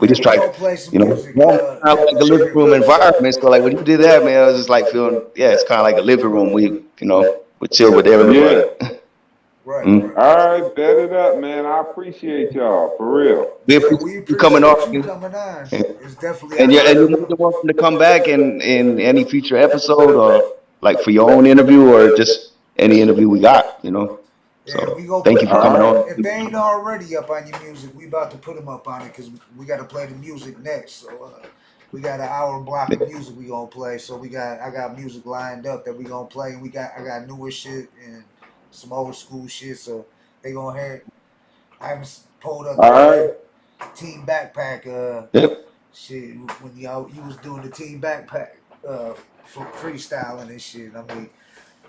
just we try. gonna play some music. Kind of like a living room environment. So like when you did that, man, I was just like feeling, yeah, it's kind of like a living room. We chill with everybody. Yeah. Right. Mm. All right, bet it up, man. I appreciate y'all, for real. We Yeah, appreciate we you coming on. appreciate you coming on. It's definitely And an you're honor. more than welcome to come back in any future episode or like for your own interview or just any interview we got. Yeah, So we gonna thank put you for coming on. if they ain't already up on your music, we about to put them up on it because we got to play the music next. So we got an hour block of music we gonna play. So I got music lined up that we gonna play, and I got newer shit and some old school shit. So they gonna hear it. I haven't pulled up All right. Team Backpack Yep. shit when you was doing the Team Backpack freestyling and shit. I mean,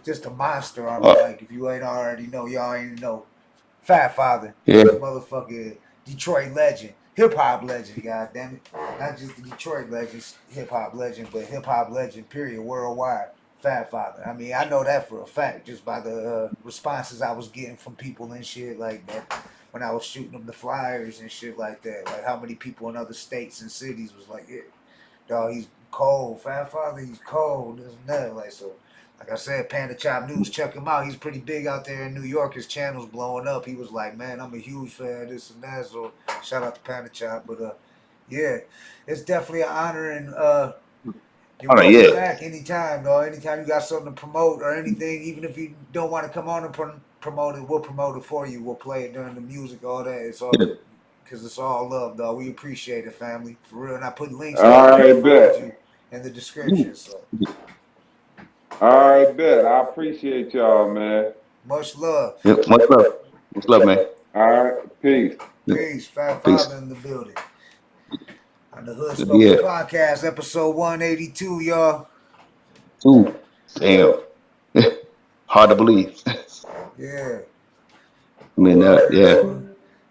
just a monster on me. Like if you ain't already know, y'all ain't know. Fatt Father, Yeah. motherfucker, Detroit legend, hip hop legend. God damn it, not just the Detroit legend, hip hop legend, but hip hop legend. Period. Worldwide. Fatt Father. I mean, I know that for a fact just by the responses I was getting from people and shit like that when I was shooting them the flyers and shit like that. Like how many people in other states and cities was like, yeah, dog, he's cold. Fatt Father, he's cold. This and that. Like so. Like I said, Panda Chop News, check him out. He's pretty big out there in New York. His channel's blowing up. He was like, man, I'm a huge fan of this and that. So shout out to Panda Chop. But yeah, it's definitely an honor and you're welcome back anytime, though. Anytime you got something to promote or anything, even if you don't want to come on and promote it, we'll promote it for you. We'll play it during the music, all that. It's all because it's all love, though. We appreciate it, family, for real. And I put links All right, to bet. you in the description. So. All right, bet. I appreciate y'all, man. Much love. Yep. Much love. Much love, man. All right, peace. Peace. Fatt Peace. Father in the building. On the Hood Smoker Podcast, episode 182, y'all. Ooh, damn. Hard to believe. Yeah. I mean, yeah.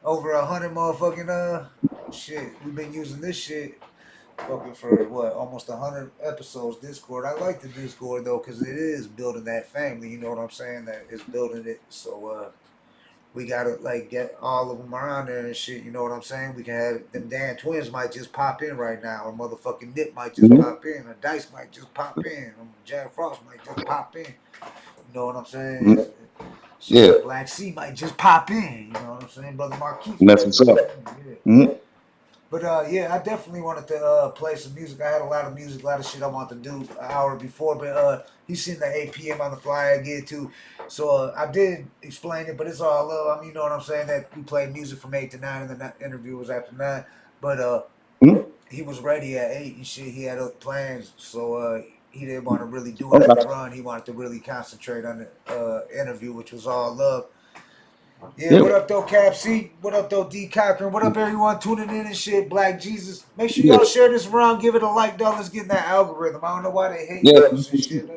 Over 100 motherfucking shit. We've been using this shit fucking for what, almost 100 episodes. Discord. I like the Discord though, because it is building that family. You know what I'm saying? That is building it. So we gotta like get all of them around there and shit. You know what I'm saying? We can have them damn twins might just pop in right now, or motherfucking Nip might just pop in, or Dice might just pop in, or Jack Frost might just pop in. You know what I'm saying? Yeah. Black Sea might just pop in. You know what I'm saying? Brother Marquis. That's what's up. Yeah. But yeah, I definitely wanted to play some music. I had a lot of music, a lot of shit I wanted to do an hour before. But you seen the 8 p.m. on the flyer I get to, so I did explain it. But it's all love. I mean, you know what I'm saying? That we played music from 8 to 9, and the interview was after 9. But he was ready at 8 and shit. He had other plans, so he didn't want to really do another run. He wanted to really concentrate on the interview, which was all love. Yeah, what up though, Cap C? What up though, D Cochran? What up, everyone tuning in and shit? Black Jesus. Make sure y'all share this around. Give it a like, though. Let's get in that algorithm. I don't know why they hate us and shit.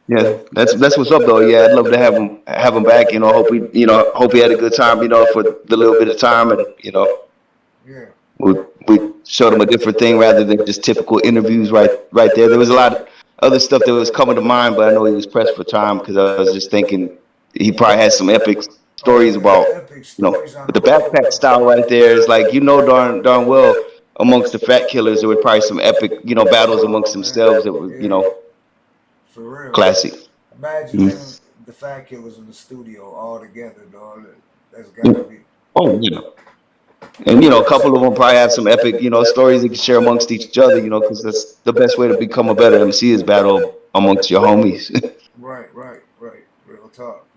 Yeah. That's what's up though. Yeah, I'd love to have him back. Hope he had a good time. For the little bit of time, and yeah, we showed him a different thing rather than just typical interviews. Right there. There was a lot of other stuff that was coming to mind, but I know he was pressed for time because I was just thinking he probably had some epic stories about but the backpack style right there is like darn well amongst the Fat Killers there were probably some epic battles amongst themselves that were for real, classic. Imagine the Fat Killers in the studio all together, dog. That's gotta be. Oh, and a couple of them probably have some epic stories they can share amongst each other. Because that's the best way to become a better MC is battle amongst your homies. Right. Real talk.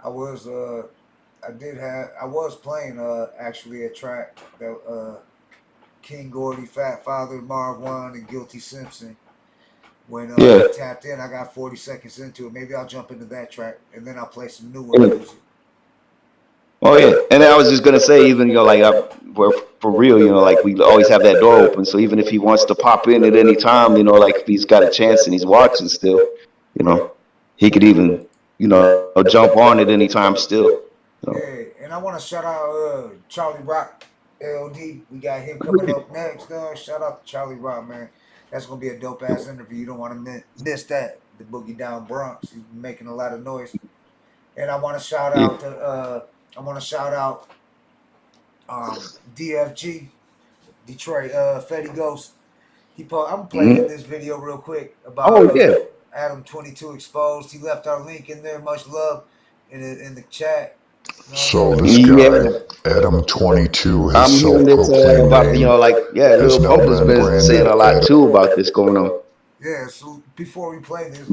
I was playing actually a track that King Gordy, Fatt Father, Marv One, and Guilty Simpson. When I tapped in, I got 40 seconds into it. Maybe I'll jump into that track and then I'll play some new music. Oh yeah, and I was just gonna say, even we're for real, like we always have that door open. So even if he wants to pop in at any time, like if he's got a chance and he's watching still, he could even jump on at any time still. Yeah, and I want to shout out Charlie Rock, LD. We got him coming up next. Shout out to Charlie Rock, man. That's gonna be a dope ass interview. You don't want to miss that. The Boogie Down Bronx. He's making a lot of noise. And I want to shout out to DFG, Detroit, Fetty Ghost. I'm playing this video real quick about Adam 22 Exposed. He left our link in there. Much love in the chat. So this guy, Adam 22, his self-proclaimed name, Lil Pump has been saying a lot too about this going on. Yeah, so before we play this,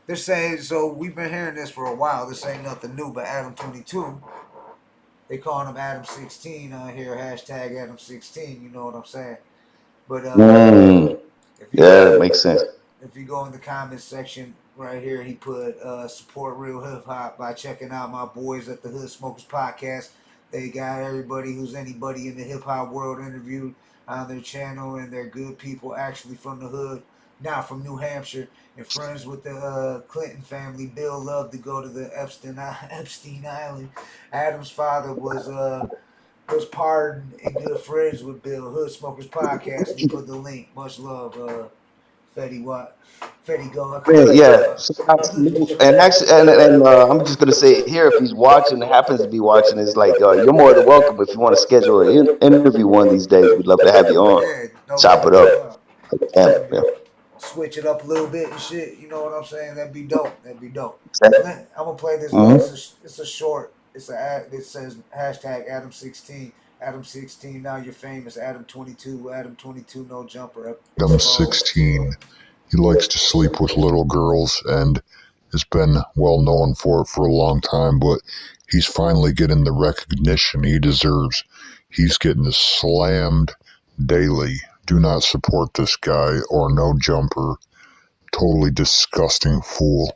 they're saying, so we've been hearing this for a while. This ain't nothing new, but Adam 22, they calling him Adam 16 on here, hashtag Adam 16, you know what I'm saying? But that makes sense. If you go in the comments section right here, he put support real hip hop by checking out my boys at the Hood Smokers Podcast. They got everybody who's anybody in the hip hop world interviewed on their channel, and they're good people actually from the hood, not from New Hampshire, and friends with the Clinton family. Bill loved to go to the Epstein Island. Adam's father was pardoned and good friends with Bill. Hood Smokers Podcast. And he put the link. Much love, Fetty Go. Yeah. And actually, and I'm just gonna say it here, if he's watching, happens to be watching, is like you're more than welcome if you want to schedule an interview one of these days. We'd love to have you on. Yeah, Chop it up. Switch it up a little bit and shit. You know what I'm saying? That'd be dope. I'm gonna play this. It's a short. It says hashtag Adam 16. Adam 16. Now you're famous. Adam 22. Adam 22. No jumper. Adam 16. He likes to sleep with little girls and has been well known for it for a long time, but he's finally getting the recognition he deserves. He's getting slammed daily. Do not support this guy or no jumper. Totally disgusting fool.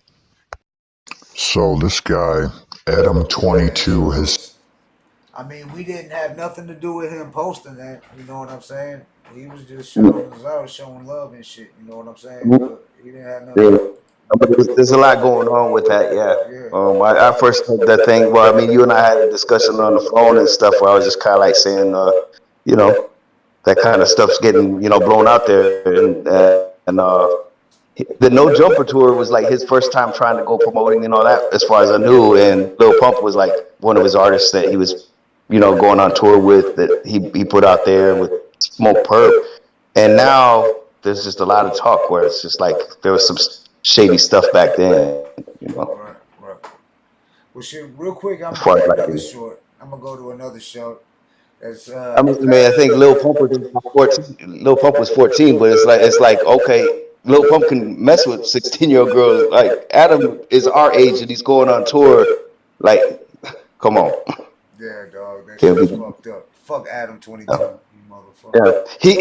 So this guy, Adam 22, has... I mean, we didn't have nothing to do with him posting that. You know what I'm saying? He was just showing us out, showing love and shit. You know what I'm saying? But he didn't have nothing. There's a lot going on with that, I first heard that thing. Well, I mean, you and I had a discussion on the phone and stuff where I was just kind of like saying, that kind of stuff's getting, blown out there. And the No Jumper tour was like his first time trying to go promoting and all that, as far as I knew. And Lil Pump was like one of his artists that he was, going on tour with, that he put out there with Smoke Perp. And now there's just a lot of talk where it's just like there was some shady stuff back then, Right. Well, shit, real quick, I'm gonna play another short. I'm gonna go to another short. That's I mean, man, I think Lil Pump was 14. Lil Pump was 14, but it's like okay, Lil Pump can mess with 16-year-old girls. Like Adam is our age and he's going on tour. Like, come on. Yeah, dog. That Can't shit's be. fucked up. Fuck Adam 22, Yeah. you motherfucker. Yeah.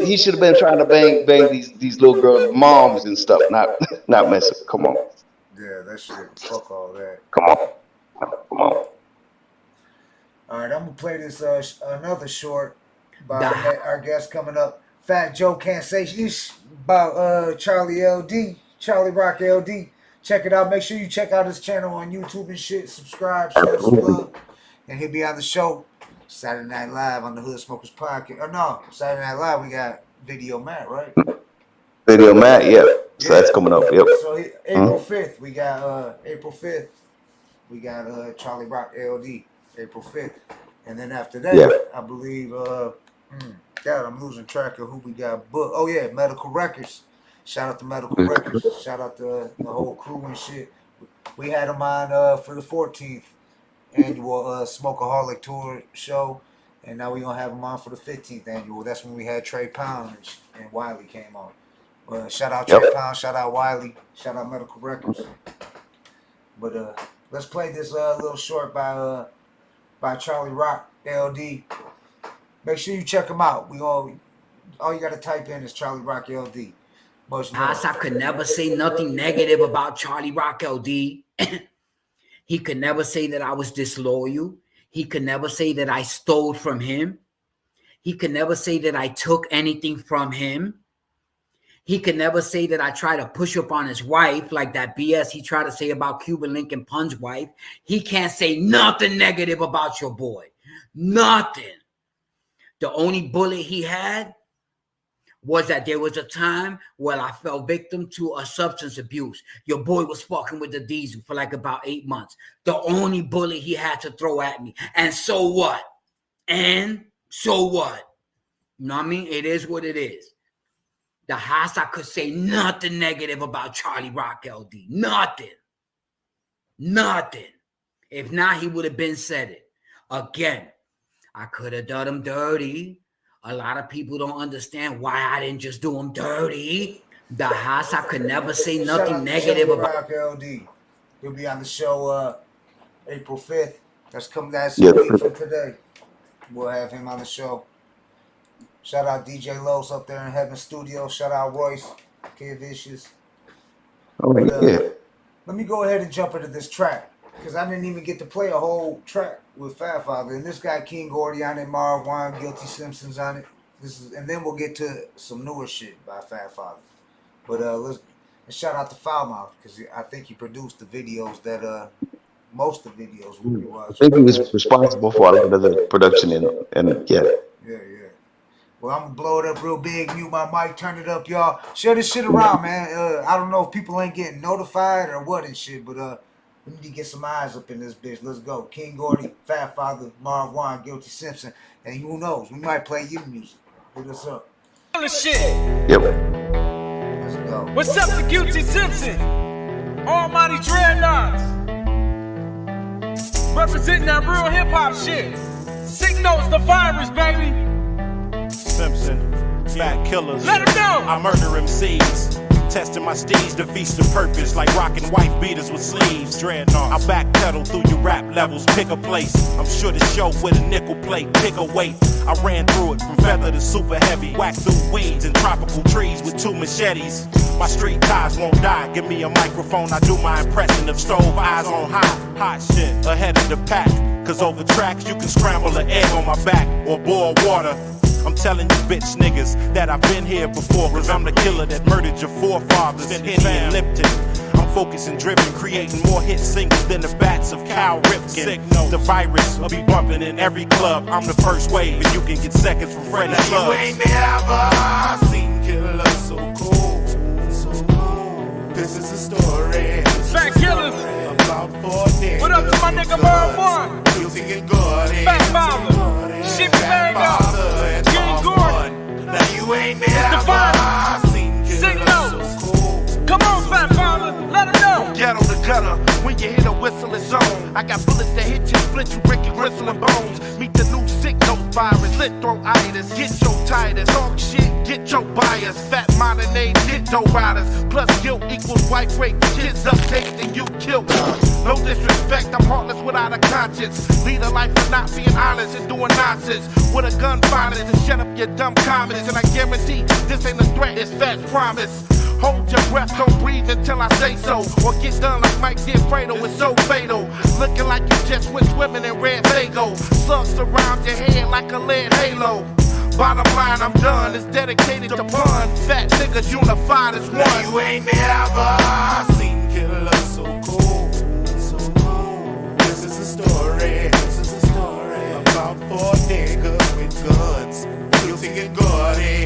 He should have been trying to bang these little girls' moms and stuff, not messing. Come on. Yeah, that shit. Fuck all that. Come on. Come on. All right, I'm gonna play this another short by our guest coming up. Fat Joe Can't Say Shit about Charlie Rock LD. Check it out. Make sure you check out his channel on YouTube and shit. Subscribe, share some love, and he'll be on the show Saturday Night Live on the Hood Smokers Podcast. Or no, Saturday Night Live we got Video Matt, right? Video Matt, yeah. So that's coming up. Yep. So April 5th we got April 5th we got Charlie Rock LD. April 5th. And then after that, I believe, God, I'm losing track of who we got booked. Oh, yeah, Medical Records. Shout out to Medical Records. Shout out to the whole crew and shit. We had them on for the 14th annual Smokeaholic Tour show. And now we're going to have them on for the 15th annual. That's when we had Trey Pound and Wiley came on. Shout out Trey Pound. Shout out Wiley. Shout out Medical Records. But let's play this little short by Charlie Rock LD. Make sure you check him out. All you gotta type in is Charlie Rock LD. I could never say nothing negative about Charlie Rock LD. He could never say that I was disloyal. He could never say that I stole from him. He could never say that I took anything from him. He could never say that I tried to push up on his wife like that BS he tried to say about Cuban Lincoln Pun's wife. He can't say nothing negative about your boy. Nothing. The only bullet he had was that there was a time where I fell victim to a substance abuse. Your boy was fucking with the diesel for like about 8 months. The only bullet he had to throw at me. And so what? And so what? You know what I mean? It is what it is. The house, I could say nothing negative about Charlie Rock LD. Nothing. Nothing. If not, he would have been said it. Again, I could have done him dirty. A lot of people don't understand why I didn't just do him dirty. The house, I could never say nothing negative about Rock LD. He'll be on the show April 5th. That's a week from today. We'll have him on the show. Shout out DJ Los up there in Heaven Studio. Shout out Royce, Kid Vicious. Let me go ahead and jump into this track because I didn't even get to play a whole track with Fatt Father. And this guy King Gordy on it, Marv Wine, Guilty Simpsons on it. And then we'll get to some newer shit by Fatt Father. But let's shout out to Foulmouth because I think he produced the videos that most of the videos we'll be watching. I think he was responsible for a lot of the production and yeah. Well, I'm gonna blow it up real big, mute my mic, turn it up, y'all. Share this shit around, man. I don't know if people ain't getting notified or what and shit, but we need to get some eyes up in this bitch. Let's go. King Gordy, Fatt Father, Marv Wine, Guilty Simpson, and who knows, we might play your music. Hit us up. Shit. Yep. Let's go. What's up to Guilty Simpson? Almighty Dreadnoughts. Representing that real hip hop shit. Signals the virus, baby. Simpson, fat killers. Let him know. I murder MCs. Testing my steeds, defeats the purpose like rocking white beaters with sleeves. Dreadnoughts. I backpedal through your rap levels, pick a place. I'm sure to show with a nickel plate, pick a weight. I ran through it from feather to super heavy. Whack through weeds and tropical trees with 2 machetes. My street ties won't die. Give me a microphone, I do my impression of stove eyes on high. Hot shit ahead of the pack. Cause over tracks you can scramble an egg on my back or boil water. I'm telling you bitch niggas that I've been here before. Cause I'm the killer that murdered your forefathers in Henny and Lipton. I'm focused and driven, creating more hit singles than the bats of Cal Ripken. The virus will be bumping in every club. I'm the first wave and you can get seconds from Freddie Clubs. You ain't never seen killers so cool. This is a story. Fat killers. About 4 days. What up to my nigga Marv Wine? Guilty and Gordy. Fatt Father. Shit bang up. King Gordon. Now you ain't never seen killers so cool. Come on, Fatt Father. Let him know. Ghetto to gutter. When you hit a whistle, it's on. I got bullets that hit you, split you, break your gristle and bones. Meet the new sick note virus, lit throat-itis. Get your titus, dog shit, get your bias. Fat modern age, ditto riders. Plus guilt equals white rape. Kids up tasting you kill. No disrespect, I'm heartless without a conscience. Lead a life of not being honest and doing nonsense. With a gun violence to shut up your dumb comments. And I guarantee this ain't a threat, it's Fat's promise. Hold your breath, don't breathe until I say so. Or get done like Mike did Fredo, it's so fatal. Looking like you just went swimming in red Fago. Slugs surround your head like a lead halo. Bottom line, I'm done, it's dedicated to pun. Fat niggas unified as one. Now you ain't never seen killer so cool, so cool. This is a story, about 4 niggas with guns. Guilty and gaudy,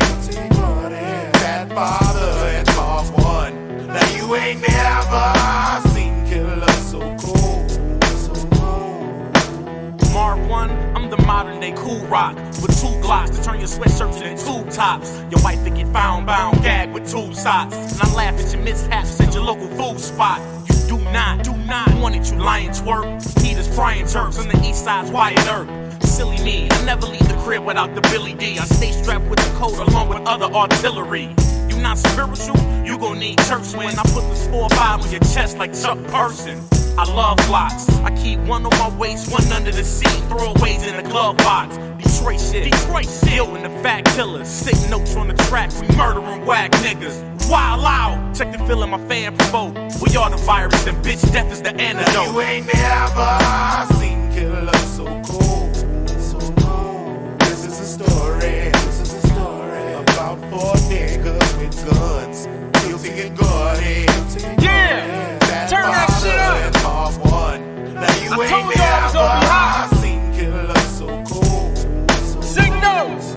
Fatt Father and Mark 1. Now you ain't never seen killer so cool, so cool. Mark 1, I'm the modern day cool rock with 2 Glocks to turn your sweatshirts into tube tops. Your wife to get found bound, gagged with tube socks. And I laugh at your mishaps at your local food spot. You do not want it, you lying twerp. Peter's frying jerks on the east side's Wyatt Earp. Silly me, I never leave the crib without the Billy D. I stay strapped with the coat along with other artillery. You not spiritual, you gon' need church when I put this 4-5 on your chest like Chuck Person. I love blocks. I keep one on my waist, one under the seat, throwaways in the glove box. Detroit shit, Hill and the fat killers. Sick notes on the track, we murdering whack niggas. Wild out, check the feeling my fan provoke. We are the virus and bitch death is the antidote. Now you ain't never seen killer so cool, so cool. This is a story, about 4 niggas with guns. Guilty and gaudy, yeah, turn that shit up. Now you ain't never seen killer so cool, Sick notes,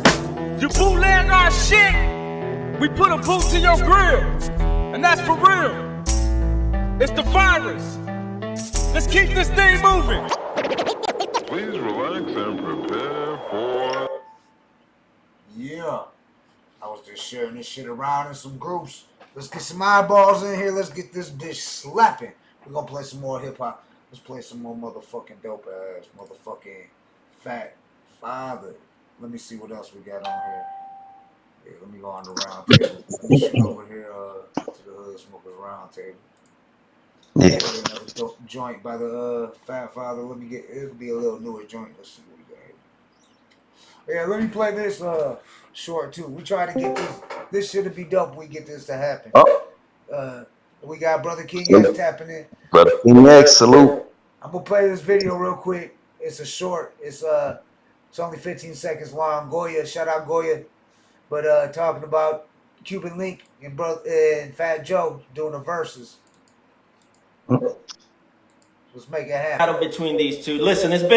you bootleg our shit. We put a boot to your grill, and that's for real. It's the virus. Let's keep this thing moving. Please relax and prepare for... Yeah. I was just sharing this shit around in some groups. Let's get some eyeballs in here. Let's get this bitch slapping. We're gonna play some more hip hop. Let's play some more motherfucking dope ass motherfucking Fatt Father. Let me see what else we got on here. Yeah, let me go on the round table. Let me shoot over here to the Hood Smokers round table. Yeah. Another joint by the Fatt Father. Let me get, it'll be a little newer joint. Let's see what we got here. Yeah, let me play this short too. We try to get this should be dope. We get this to happen. Oh. We got Brother King X tapping in. Brother King X, salute. I'm gonna play this video real quick. It's a short. It's only 15 seconds long. Goya, shout out Goya. But talking about Cuban Link and Fat Joe doing the verses. Let's make it happen. Battle between these two. Listen, this is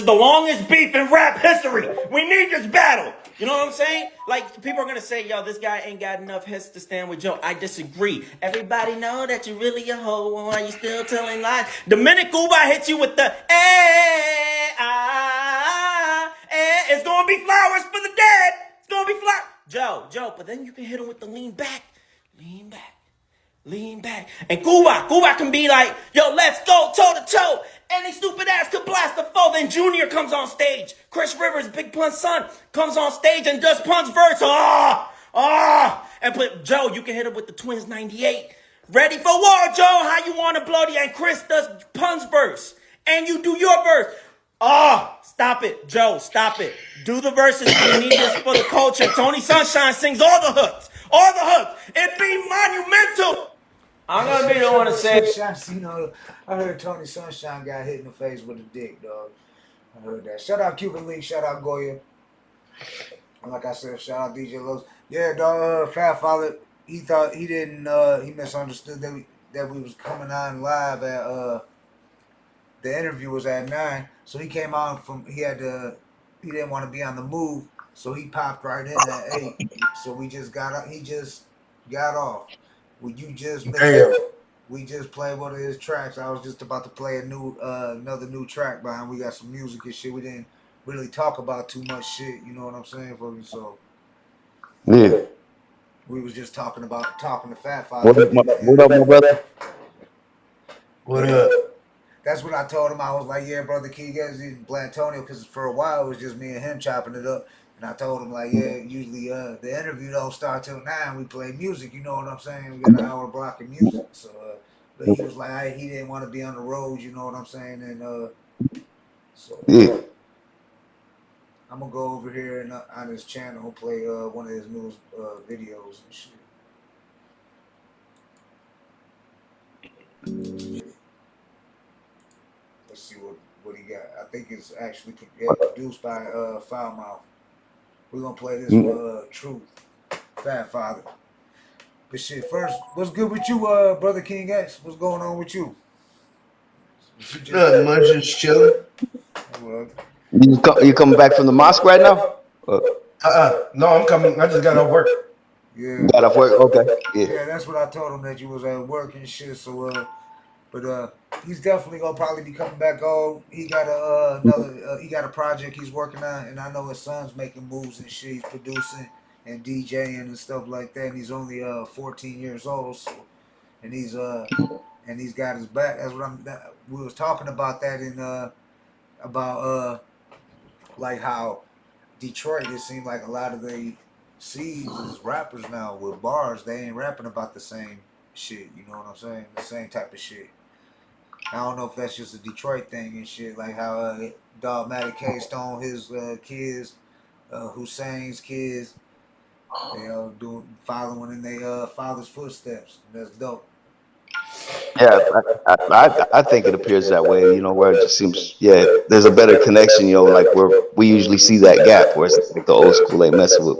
the longest beef in rap history. We need this battle. You know what I'm saying? Like, people are gonna say, yo, this guy ain't got enough hits to stand with Joe. I disagree. Everybody know that you really a hoe. Why you still telling lies? The minute Cuba hits you with the it's gonna be flowers for the dead. It's gonna be flowers. Joe, but then you can hit him with the lean back. And Cuba can be like, yo, let's go toe to toe. Any stupid ass could blast the foe. Then Junior comes on stage. Chris Rivers, Big Pun's son, comes on stage and does Pun's verse. And put Joe, you can hit him with the Twins 98. Ready for war, Joe? How you want to blow the? And Chris does Pun's verse. And you do your verse. Stop it, Joe, stop it. Do the verses. We need this for the culture. Tony Sunshine sings all the hooks. It be monumental. I'm gonna be the one to say. Sunshine, you know, I heard Tony Sunshine got hit in the face with a dick, dog. I heard that. Shout out Cuban League. Shout out Goya. And like I said, shout out DJ Lowe's. Yeah, dog. Fatt Father. He thought he didn't. He misunderstood that we was coming on live at. The interview was at 9, so he came on from. He didn't want to be on the move, so he popped right in at 8. So we just got up. He just got off. We just played one of his tracks. I was just about to play another new track by him. We got some music and shit. We didn't really talk about too much shit. You know what I'm saying, for me? So yeah, we was just talking to Fatt Father. What up, my brother? What up? That's what I told him. I was like, yeah, brother Key gets Blatonio, because for a while it was just me and him chopping it up. And I told him, like, yeah, usually the interview don't start till 9. We play music, you know what I'm saying? We got an hour block of music. So, but he was like, he didn't want to be on the road, you know what I'm saying? And so I'm going to go over here and on his channel and play one of his newest videos and shit. Let's see what he got. I think it's actually produced by Foulmouth. We're gonna play this with Truth, Fatt Father. But shit, first, what's good with you, brother King X? What's going on with you? Nothing much, just chilling. You coming back from the mosque right now? No, I'm coming. I just got off work. Yeah. Got off work? Okay. Yeah, that's what I told him, that you was at work and shit. So, but he's definitely gonna probably be coming back on. He got another. He got a project he's working on, and I know his son's making moves and shit. He's producing and DJing and stuff like that. And he's only 14 years old, so, and he's got his back. That's what we was talking about that in about like how Detroit, it seemed like a lot of the seeds is rappers now with bars. They ain't rapping about the same shit. You know what I'm saying? The same type of shit. I don't know if that's just a Detroit thing and shit, like how Dogmatic K Stone, his kids, Hussein's kids, they following in their father's footsteps. That's dope. Yeah, I think it appears that way, you know, where it just seems, there's a better connection, you know, like where we usually see that gap where it's like the old school ain't messing with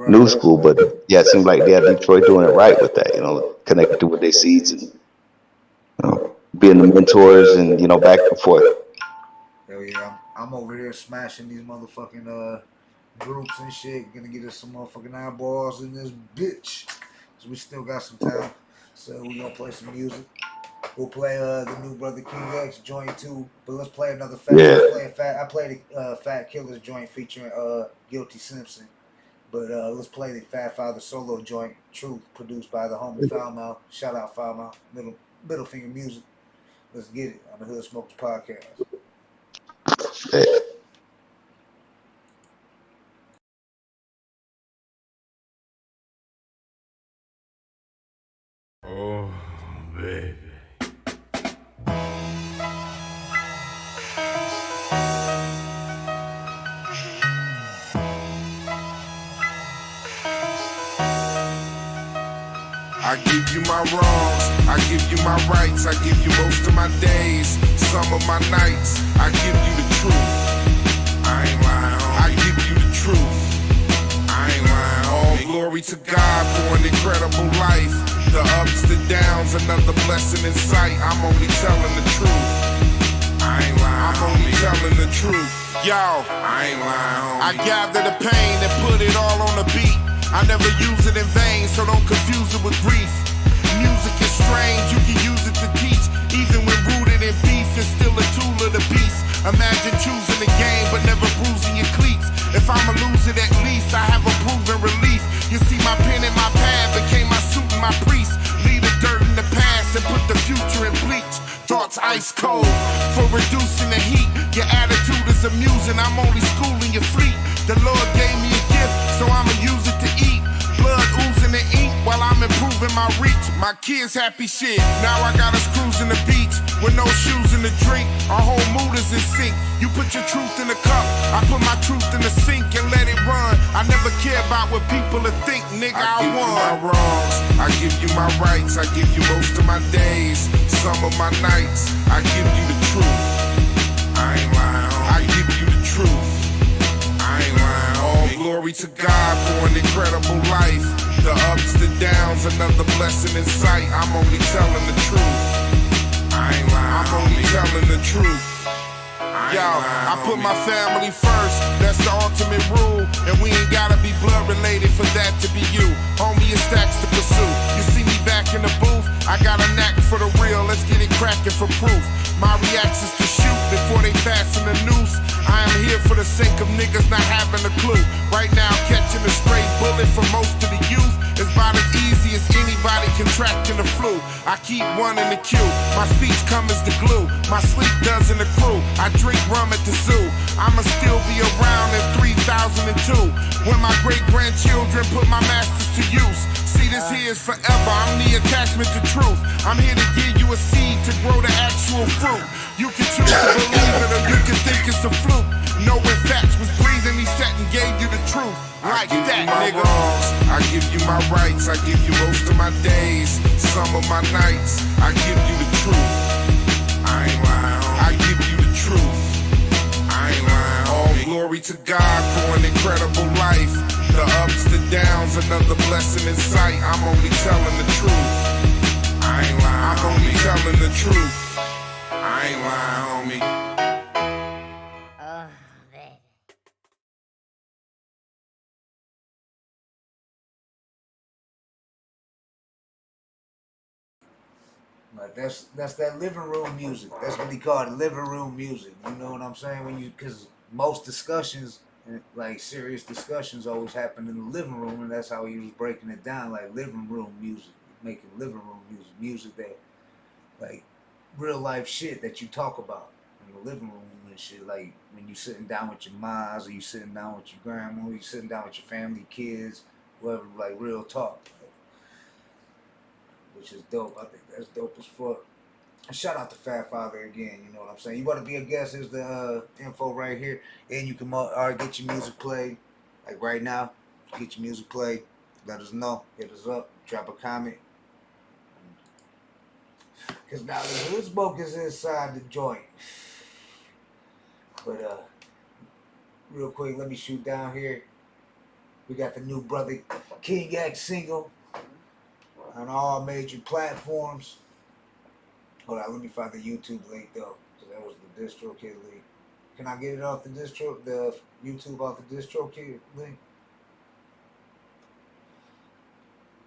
new school, but yeah, it seems like Detroit doing it right with that, you know, connected to what they seeds and, you know, being the mentors and, you know, back and forth. Hell yeah, I'm over here smashing these motherfucking groups and shit, gonna get us some motherfucking eyeballs in this bitch, so we still got some time. So we gonna play some music. We'll play the new Brother King X joint too, but let's play another Fat. I played the Fat Killers joint featuring Guilty Simpson, but let's play the Fatt Father solo joint, Truth, produced by the homie Foulmouth. Shout out Foulmouth, middle finger music. Let's get it on the Hood Smokers Podcast. Oh, baby. I give you my wrongs, I give you my rights, I give you most of my days, some of my nights, I give you the truth. I ain't lying, I give you the truth. I ain't lying, all glory to God for an incredible life. The ups, the downs, another blessing in sight. I'm only telling the truth. I ain't lying, I'm only telling the truth. Y'all, I ain't lying. I gather the pain and put it all on the beat. I never use it in vain, so don't confuse it with grief. Music is strange, you can use it to teach. Even when rooted in beef, it's still a tool of the beast. Imagine choosing the game, but never bruising your cleats. If I'ma lose it, at least I have a proven relief. You see my pen and my pad became my suit and my priest. Leave the dirt in the past and put the future in bleach. Thoughts ice cold for reducing the heat. Your attitude is amusing, I'm only schooling your fleet. The Lord gave me a gift, so I'ma use it to eat. Blood oozing the ink while I'm improving my reach. My kids happy shit, now I got us cruising the beach with no shoes in the drink. Our whole mood is in sync. You put your truth in the cup, I put my truth in the sink and let it run. I never care about what people will think, nigga, I won. I give you my wrongs, I give you my rights, I give you most of my days, some of my nights, I give you the truth. I ain't lying, I give you the truth. I ain't lying, all glory to God for an incredible life. The ups, the downs, another blessing in sight. I'm only telling the truth. I ain't lying, I'm only telling the truth. Y'all, I put my family first, that's the ultimate rule. And we ain't gotta be blood related for that to be you. Homie, it's stacks to pursue. You see me back in the booth, I got a knack for the real, let's get it cracking for proof. My reactions to shoot before they fasten the noose. I am here for the sake of niggas not having a clue. Right now, catching a straight bullet for most of the youth is about as easy as anybody contracting the flu. I keep one in the queue. My speech comes as the glue. My sleep does in the crew. I drink rum at the zoo. I'ma still be around in 3002 when my great grandchildren put my masters to use. See, this here is forever. I'm the attachment to truth. I'm here to give you a seed to grow the actual fruit. You can choose to believe it or you can think it's a fluke. No, when facts was breathing, he sat and gave you the truth. Like that, nigga. Wrongs, I give you my rights. I give you most of my days, some of my nights. I give you the truth. I ain't lying. I give you the truth. I ain't lying. All glory to God for an incredible life. The ups, the downs, another blessing in sight. I'm only telling the truth. I ain't lying. I'm only telling the truth. I ain't lying, homie. Like that's that living room music. That's what they call it, living room music. You know what I'm saying? Because most discussions, like serious discussions, always happen in the living room, and that's how he was breaking it down, like living room music, making living room music that, like, real life shit that you talk about in the living room and shit. Like when you sitting down with your moms, or you sitting down with your grandma, or you sitting down with your family, kids, whatever, like real talk. Which is dope. I think that's dope as fuck. And shout out to Fatt Father again, you know what I'm saying? You want to be a guest, here's the info right here. And you can get your music played. Like right now, get your music played. Let us know. Hit us up. Drop a comment. Because now the hood smoke is inside the joint. But real quick, let me shoot down here. We got the new Brother King X single on all major platforms. Hold on, let me find the YouTube link though, because that was the DistroKid link. Can I get it off the YouTube off the DistroKid link?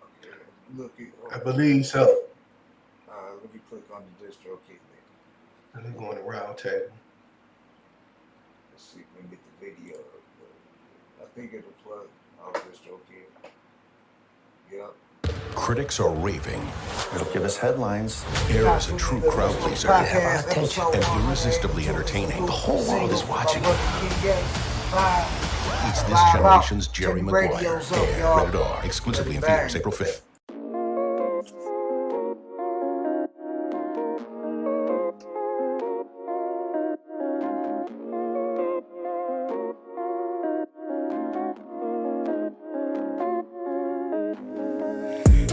Okay, look it. I believe so. Let me click on the DistroKid link. And they're going to round table. Let's see if we can get the video. I think it'll plug off DistroKid. Yep. Critics are raving. It'll give us headlines. Air is a true crowd pleaser and irresistibly entertaining. The whole world is watching it. It's this generation's Jerry Maguire. Air, rated R, exclusively in theaters April 5th.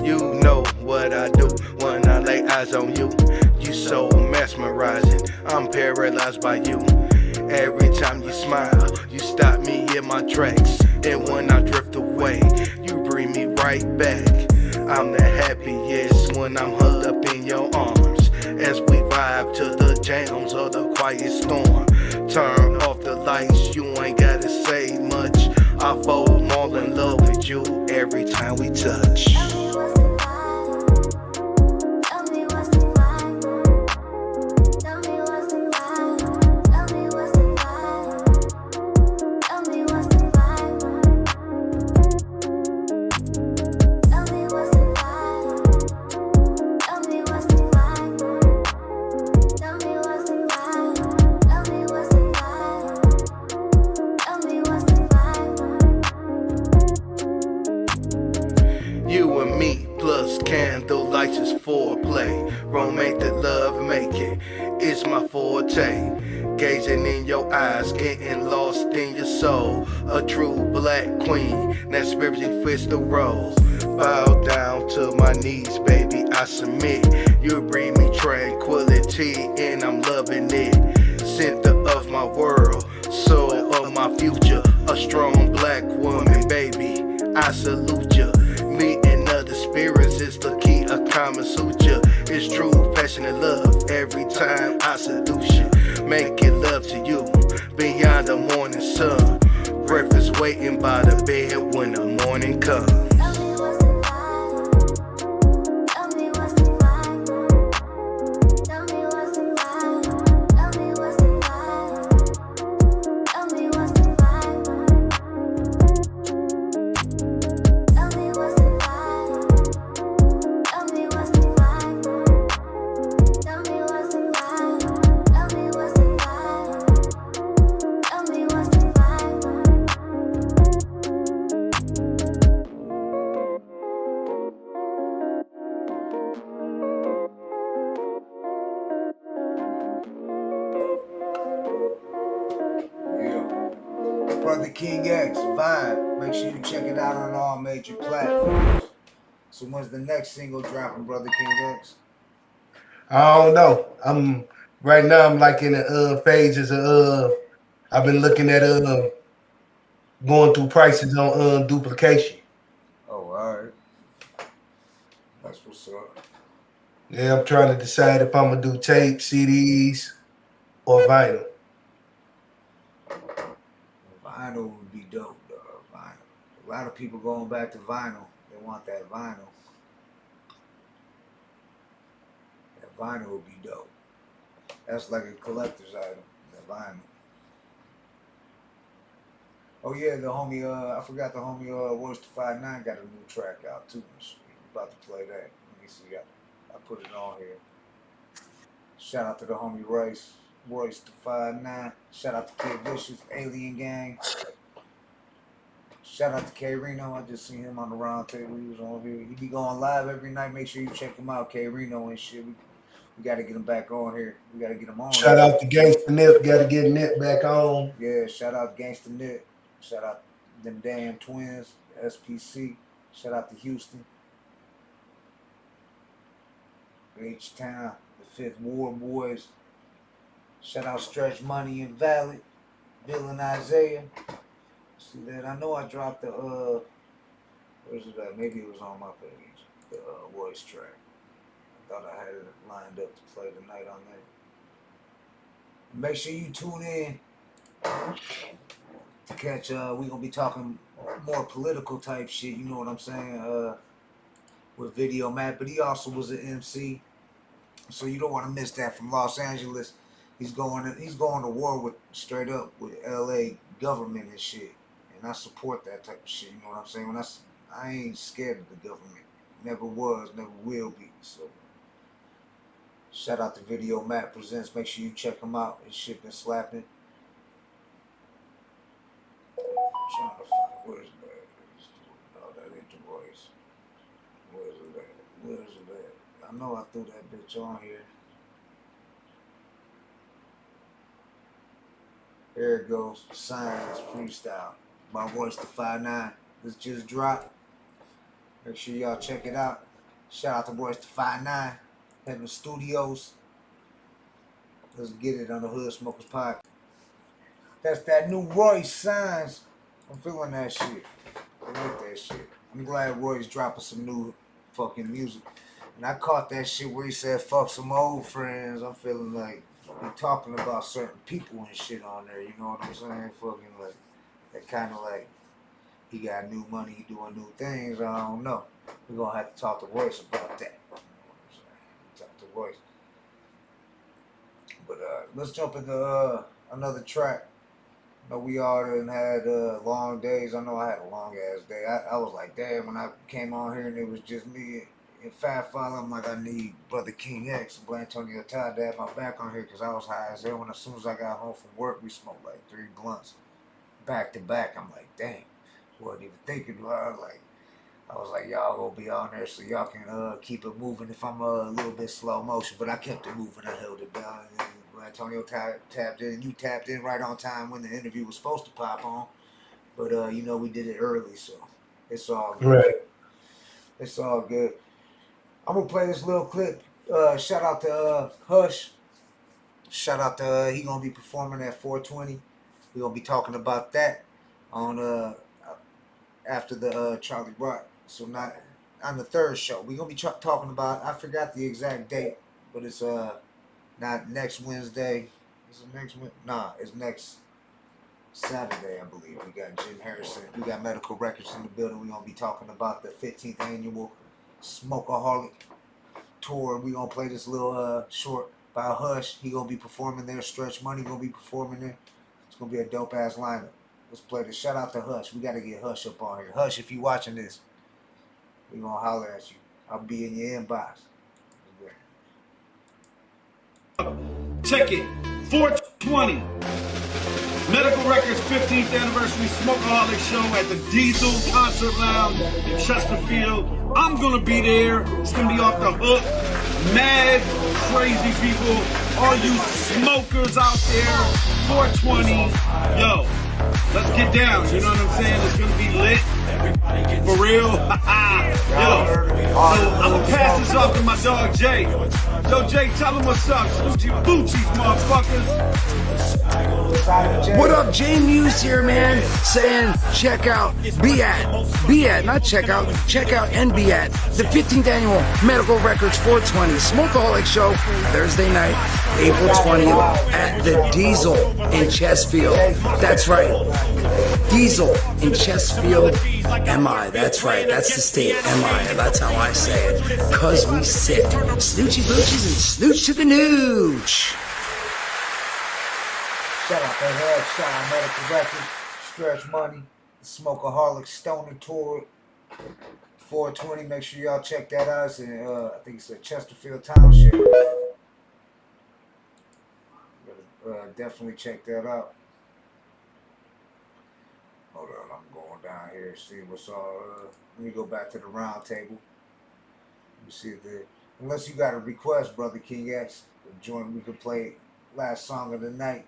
You know what I do when I lay eyes on you. You so mesmerizing, I'm paralyzed by you. Every time you smile, you stop me in my tracks. And when I drift away, you bring me right back. I'm the happiest when I'm hugged up in your arms, as we vibe to the jams of the quiet storm. Turn off the lights, you ain't gotta say much. I fall more in love with you every time we touch. You and me plus candle lights is foreplay. Romantic love making, it's my forte. Gazing in your eyes, getting lost in your soul. A true black queen that spiritually fits the role. Bow down to my knees, baby, I submit. You bring me tranquility and I'm loving it. Center of my world, soul of my future. A strong black woman, baby, I salute you. Meeting other spirits is the key of Kama Sutra. It's true, passionate love every time I seduce you. Making love to you beyond the morning sun. Breakfast waiting by the bed when the morning comes. vibe. Make sure you check it out on all major platforms. So when's the next single dropping, Brother King X? I don't know. Right now I'm like in the phases of I've been looking at going through prices on duplication. Oh, alright. That's what's up. Yeah, I'm trying to decide if I'm gonna do tape, CDs, or vinyl. Vinyl would be dope, though. Vinyl. A lot of people going back to vinyl. They want that vinyl. That vinyl would be dope. That's like a collector's item. That vinyl. Oh yeah, the homie. I forgot the homie. Royce the 5'9" got a new track out too. About to play that. Let me see. I put it on here. Shout out to the homie Royce the 5'9". Shout out to Kid Vicious, Alien Gang. Shout out to K Reno. I just seen him on the round table. He was on here. He be going live every night. Make sure you check him out, K Reno and shit. We got to get him back on here. We got to get him on. Shout out to Gangsta Nip. Got to get Nip back on. Yeah, shout out Gangsta Nip. Shout out them damn twins, SPC. Shout out to Houston. H-Town, the 5th War Boys. Shout out Stretch Money and Valid. Bill and Isaiah. See that? I know I dropped the, where's it at? Maybe it was on my page. The voice track. I thought I had it lined up to play tonight on that. Make sure you tune in to catch, we gonna be talking more political type shit, you know what I'm saying, with Video Matt, but he also was an MC, so you don't want to miss that. From Los Angeles, he's going to war with, straight up with LA government and shit, and I support that type of shit, you know what I'm saying. When I ain't scared of the government, never was, never will be. So shout out to Video Matt Presents. Make sure you check him out. His shit been slapping. Trying to find, where's that? No, that ain't the voice. Where's it at? Where's it at? I know I threw that bitch on here. There it goes. Science Freestyle by Royce the 5'9". This just dropped. Make sure y'all check it out. Shout out to Royce the 5'9". Heaven Studios. Let's get it on the Hood Smokers Podcast. That's that new Royce Signs. I'm feeling that shit. I like that shit. I'm glad Roy's dropping some new fucking music. And I caught that shit where he said, fuck some old friends. I'm feeling like he talking about certain people and shit on there. You know what I'm saying? Fucking like, that kind of like, he got new money, he doing new things. I don't know. We're going to have to talk to Royce about that. You know what I'm saying? Talk to Royce. But let's jump into another track. I know we all done had long days. I know I had a long ass day. I was like, damn, when I came on here and it was just me and Fatt Father, I'm like, I need Brother King X and Blatonio Todd to have my back on here because I was high as hell. When as soon as I got home from work, we smoked like 3 blunts back to back. I'm like, dang, wasn't even thinking about it. Like, I was like, y'all gonna be on there so y'all can keep it moving if I'm a little bit slow motion. But I kept it moving. I held it down. And Antonio tapped in. You tapped in right on time when the interview was supposed to pop on. But, you know, we did it early, so it's all good. Right. It's all good. I'm going to play this little clip. Shout out to Hush. Shout out to, he going to be performing at 420. We're going to be talking about that on after the Charlie Rock. So not on the third show. We're going to be talking about, I forgot the exact date, but it's not next Wednesday. Is it next Wednesday? Nah, it's next Saturday, I believe. We got Jim Harrison. We got Medical Records in the building. We're going to be talking about the 15th annual Smokeaholic tour. We're going to play this little short by Hush. He going to be performing there. Stretch Money going to be performing there. It's going to be a dope-ass lineup. Let's play this. Shout out to Hush. We got to get Hush up on here. Hush, if you watching this, we're going to holler at you. I'll be in your inbox. Check it. 420. Medical Records 15th anniversary Smokeaholic show at the Diesel Concert Lounge in Chesterfield. I'm gonna be there. It's gonna be off the hook. Mad crazy people. All you smokers out there. 420. Yo, Let's get down. You know what I'm saying? It's gonna be lit. For real. Yo. So I'm gonna pass this off to my dog Jay. So Jay, tell him what's up. Coochie motherfuckers. What up, J Muse here, man? Saying check out, be at, not check out and be at the 15th annual Medical Records 420 Smokeaholic Show, Thursday night, April 20th at the Diesel in Chesterfield. That's right, Diesel in Chesterfield, MI. That's right, that's the state, MI. That's how I say it, cause we sick. Snoochie boochies and snooch to the nooch. Shout out to Head, shout out Medical Records, Stretch Money, the Smokeaholic Stoner Tour, 420. Make sure y'all check that out. It's in, I think it's at Chesterfield Township. Definitely check that out. Hold on, I'm going down here to see what's all. Let me go back to the round table. Let me see if unless you got a request, Brother King X, join. We could play last song of the night.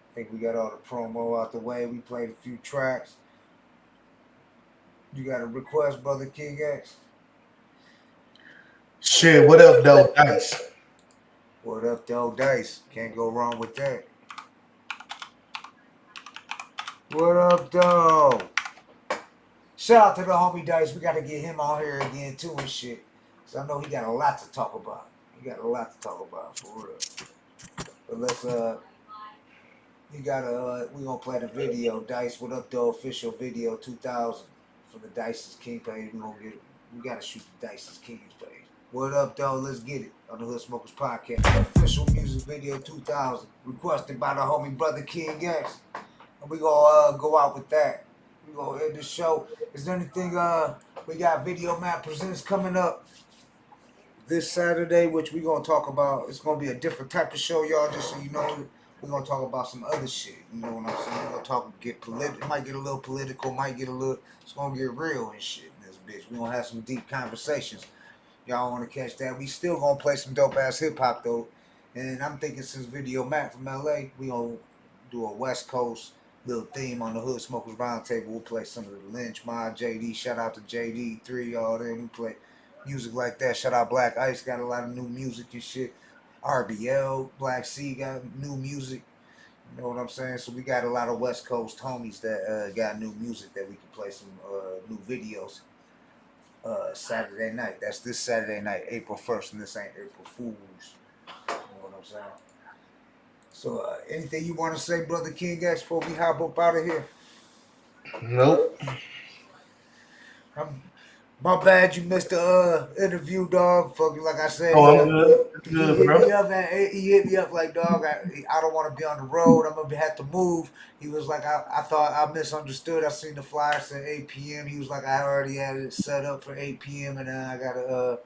I think we got all the promo out the way. We played a few tracks. You got a request, Brother King X? Shit, what up, though, Dice? What up, though, Dice? Can't go wrong with that. What up, though? Shout out to the homie Dice. We got to get him on here again, too, and shit. Because I know he got a lot to talk about. He got a lot to talk about, for real. But let's, we gonna play the video. Dice, what up, though? Official video 2000 for the Dice's King page. We gotta shoot the Dice's King's page. What up, though? Let's get it on the Hood Smokers Podcast. Official music video 2000, requested by the homie Brother King X. And we gonna go out with that. We gonna end the show. Is there anything we got Video Map Presents coming up this Saturday, which we gonna talk about? It's gonna be a different type of show, y'all, just so you know. We're gonna talk about some other shit. You know what I'm saying? We're gonna get political. It might get a little political, it's gonna get real and shit in this bitch. We're gonna have some deep conversations. Y'all wanna catch that? We still gonna play some dope ass hip hop though. And I'm thinking since Video Matt from LA, we gonna do a West Coast little theme on the Hood Smokers Roundtable. We'll play some of the Lynch Mod, JD, shout out to JD3, all them. We play music like that. Shout out Black Ice, got a lot of new music and shit. RBL, Black C got new music. You know what I'm saying? So we got a lot of West Coast homies that got new music that we can play some new videos Saturday night. That's this Saturday night, April 1st, and this ain't April Fools. You know what I'm saying? So anything you want to say, Brother King X, before we hop up out of here? Nope. My bad, you missed the interview, dog. Fucking like I said, I'm good. He hit me up like, dog, I don't want to be on the road. I'm gonna have to move. He was like, I thought I misunderstood. I seen the flyer said 8 p.m. He was like, I already had it set up for 8 p.m. and then I gotta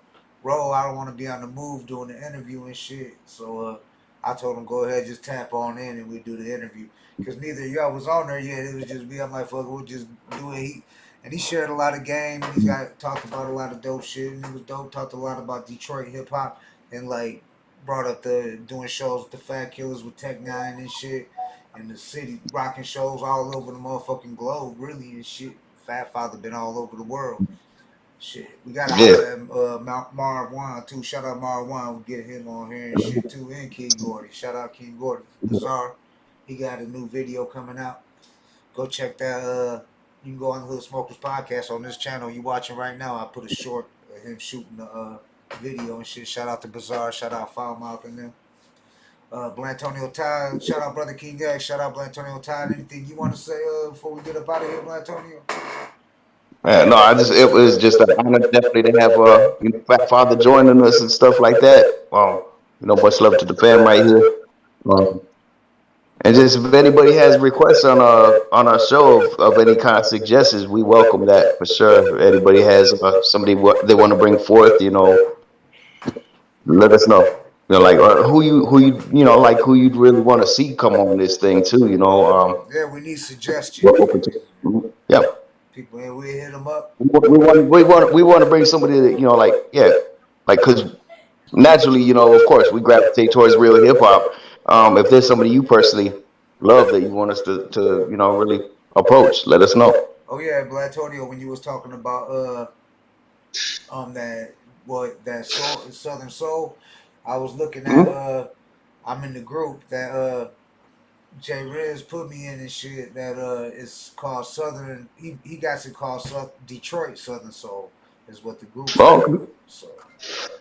roll. I don't want to be on the move doing the interview and shit. So I told him go ahead, just tap on in and we do the interview. Because neither of y'all was on there yet. It was just me. I'm like, fuck, we'll just do it. And he shared a lot of game. He's talked about a lot of dope shit. And he was dope. Talked a lot about Detroit hip hop and like brought up doing shows with the Fat Killers with Tech Nine and shit. And the city rocking shows all over the motherfucking globe, really and shit. Fatt Father been all over the world. Shit, we got Marv Wan too. Shout out Marv Wan. We'll get him on here and shit too. And King Gordy. Shout out King Gordy. Bizarre. He got a new video coming out. Go check that. You can go on the Hood Smokers Podcast on this channel you watching right now. I put a short of him shooting the video and shit. Shout out to Bizarre. Shout out Foulmouth and them. Blatonio Todd. Shout out Brother King X. Shout out Blatonio Todd. Anything you want to say before we get up out of here, Blatonio? No, it was just an honor definitely to have Fatt Father joining us and stuff like that. Much love to the fam right here. And just if anybody has requests on our show of any kind of suggestions, we welcome that for sure. If anybody has somebody they want to bring forth, let us know. Like who you'd really want to see come on this thing too. Yeah, we need suggestions. Yeah. People, and we hit them up. We want to bring somebody that because naturally, of course, we gravitate towards real hip hop. If there's somebody you personally love that you want us to really approach, let us know. Oh yeah, Blatonio, when you was talking about that soul, Southern Soul, I was looking at I'm in the group that Jay Riz put me in and shit that it's called Southern. He got it called Detroit Southern Soul is what the group's called. So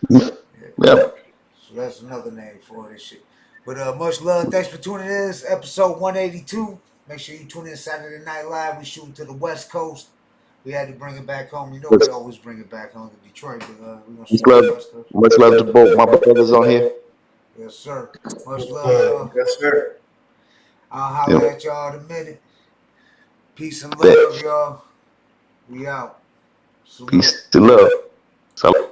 yeah. So that's another name for this shit. But much love. Thanks for tuning in. This is episode 182. Make sure you tune in Saturday Night Live. We shooting to the West Coast. We had to bring it back home. You know we always bring it back home to Detroit, but we're gonna shoot to the West Coast. Much love to both my brothers on here. Yes, sir. Much love, y'all. Yes, sir. I'll holler at y'all in a minute. Peace and love, y'all. We out. Salute. Peace and love. Salute.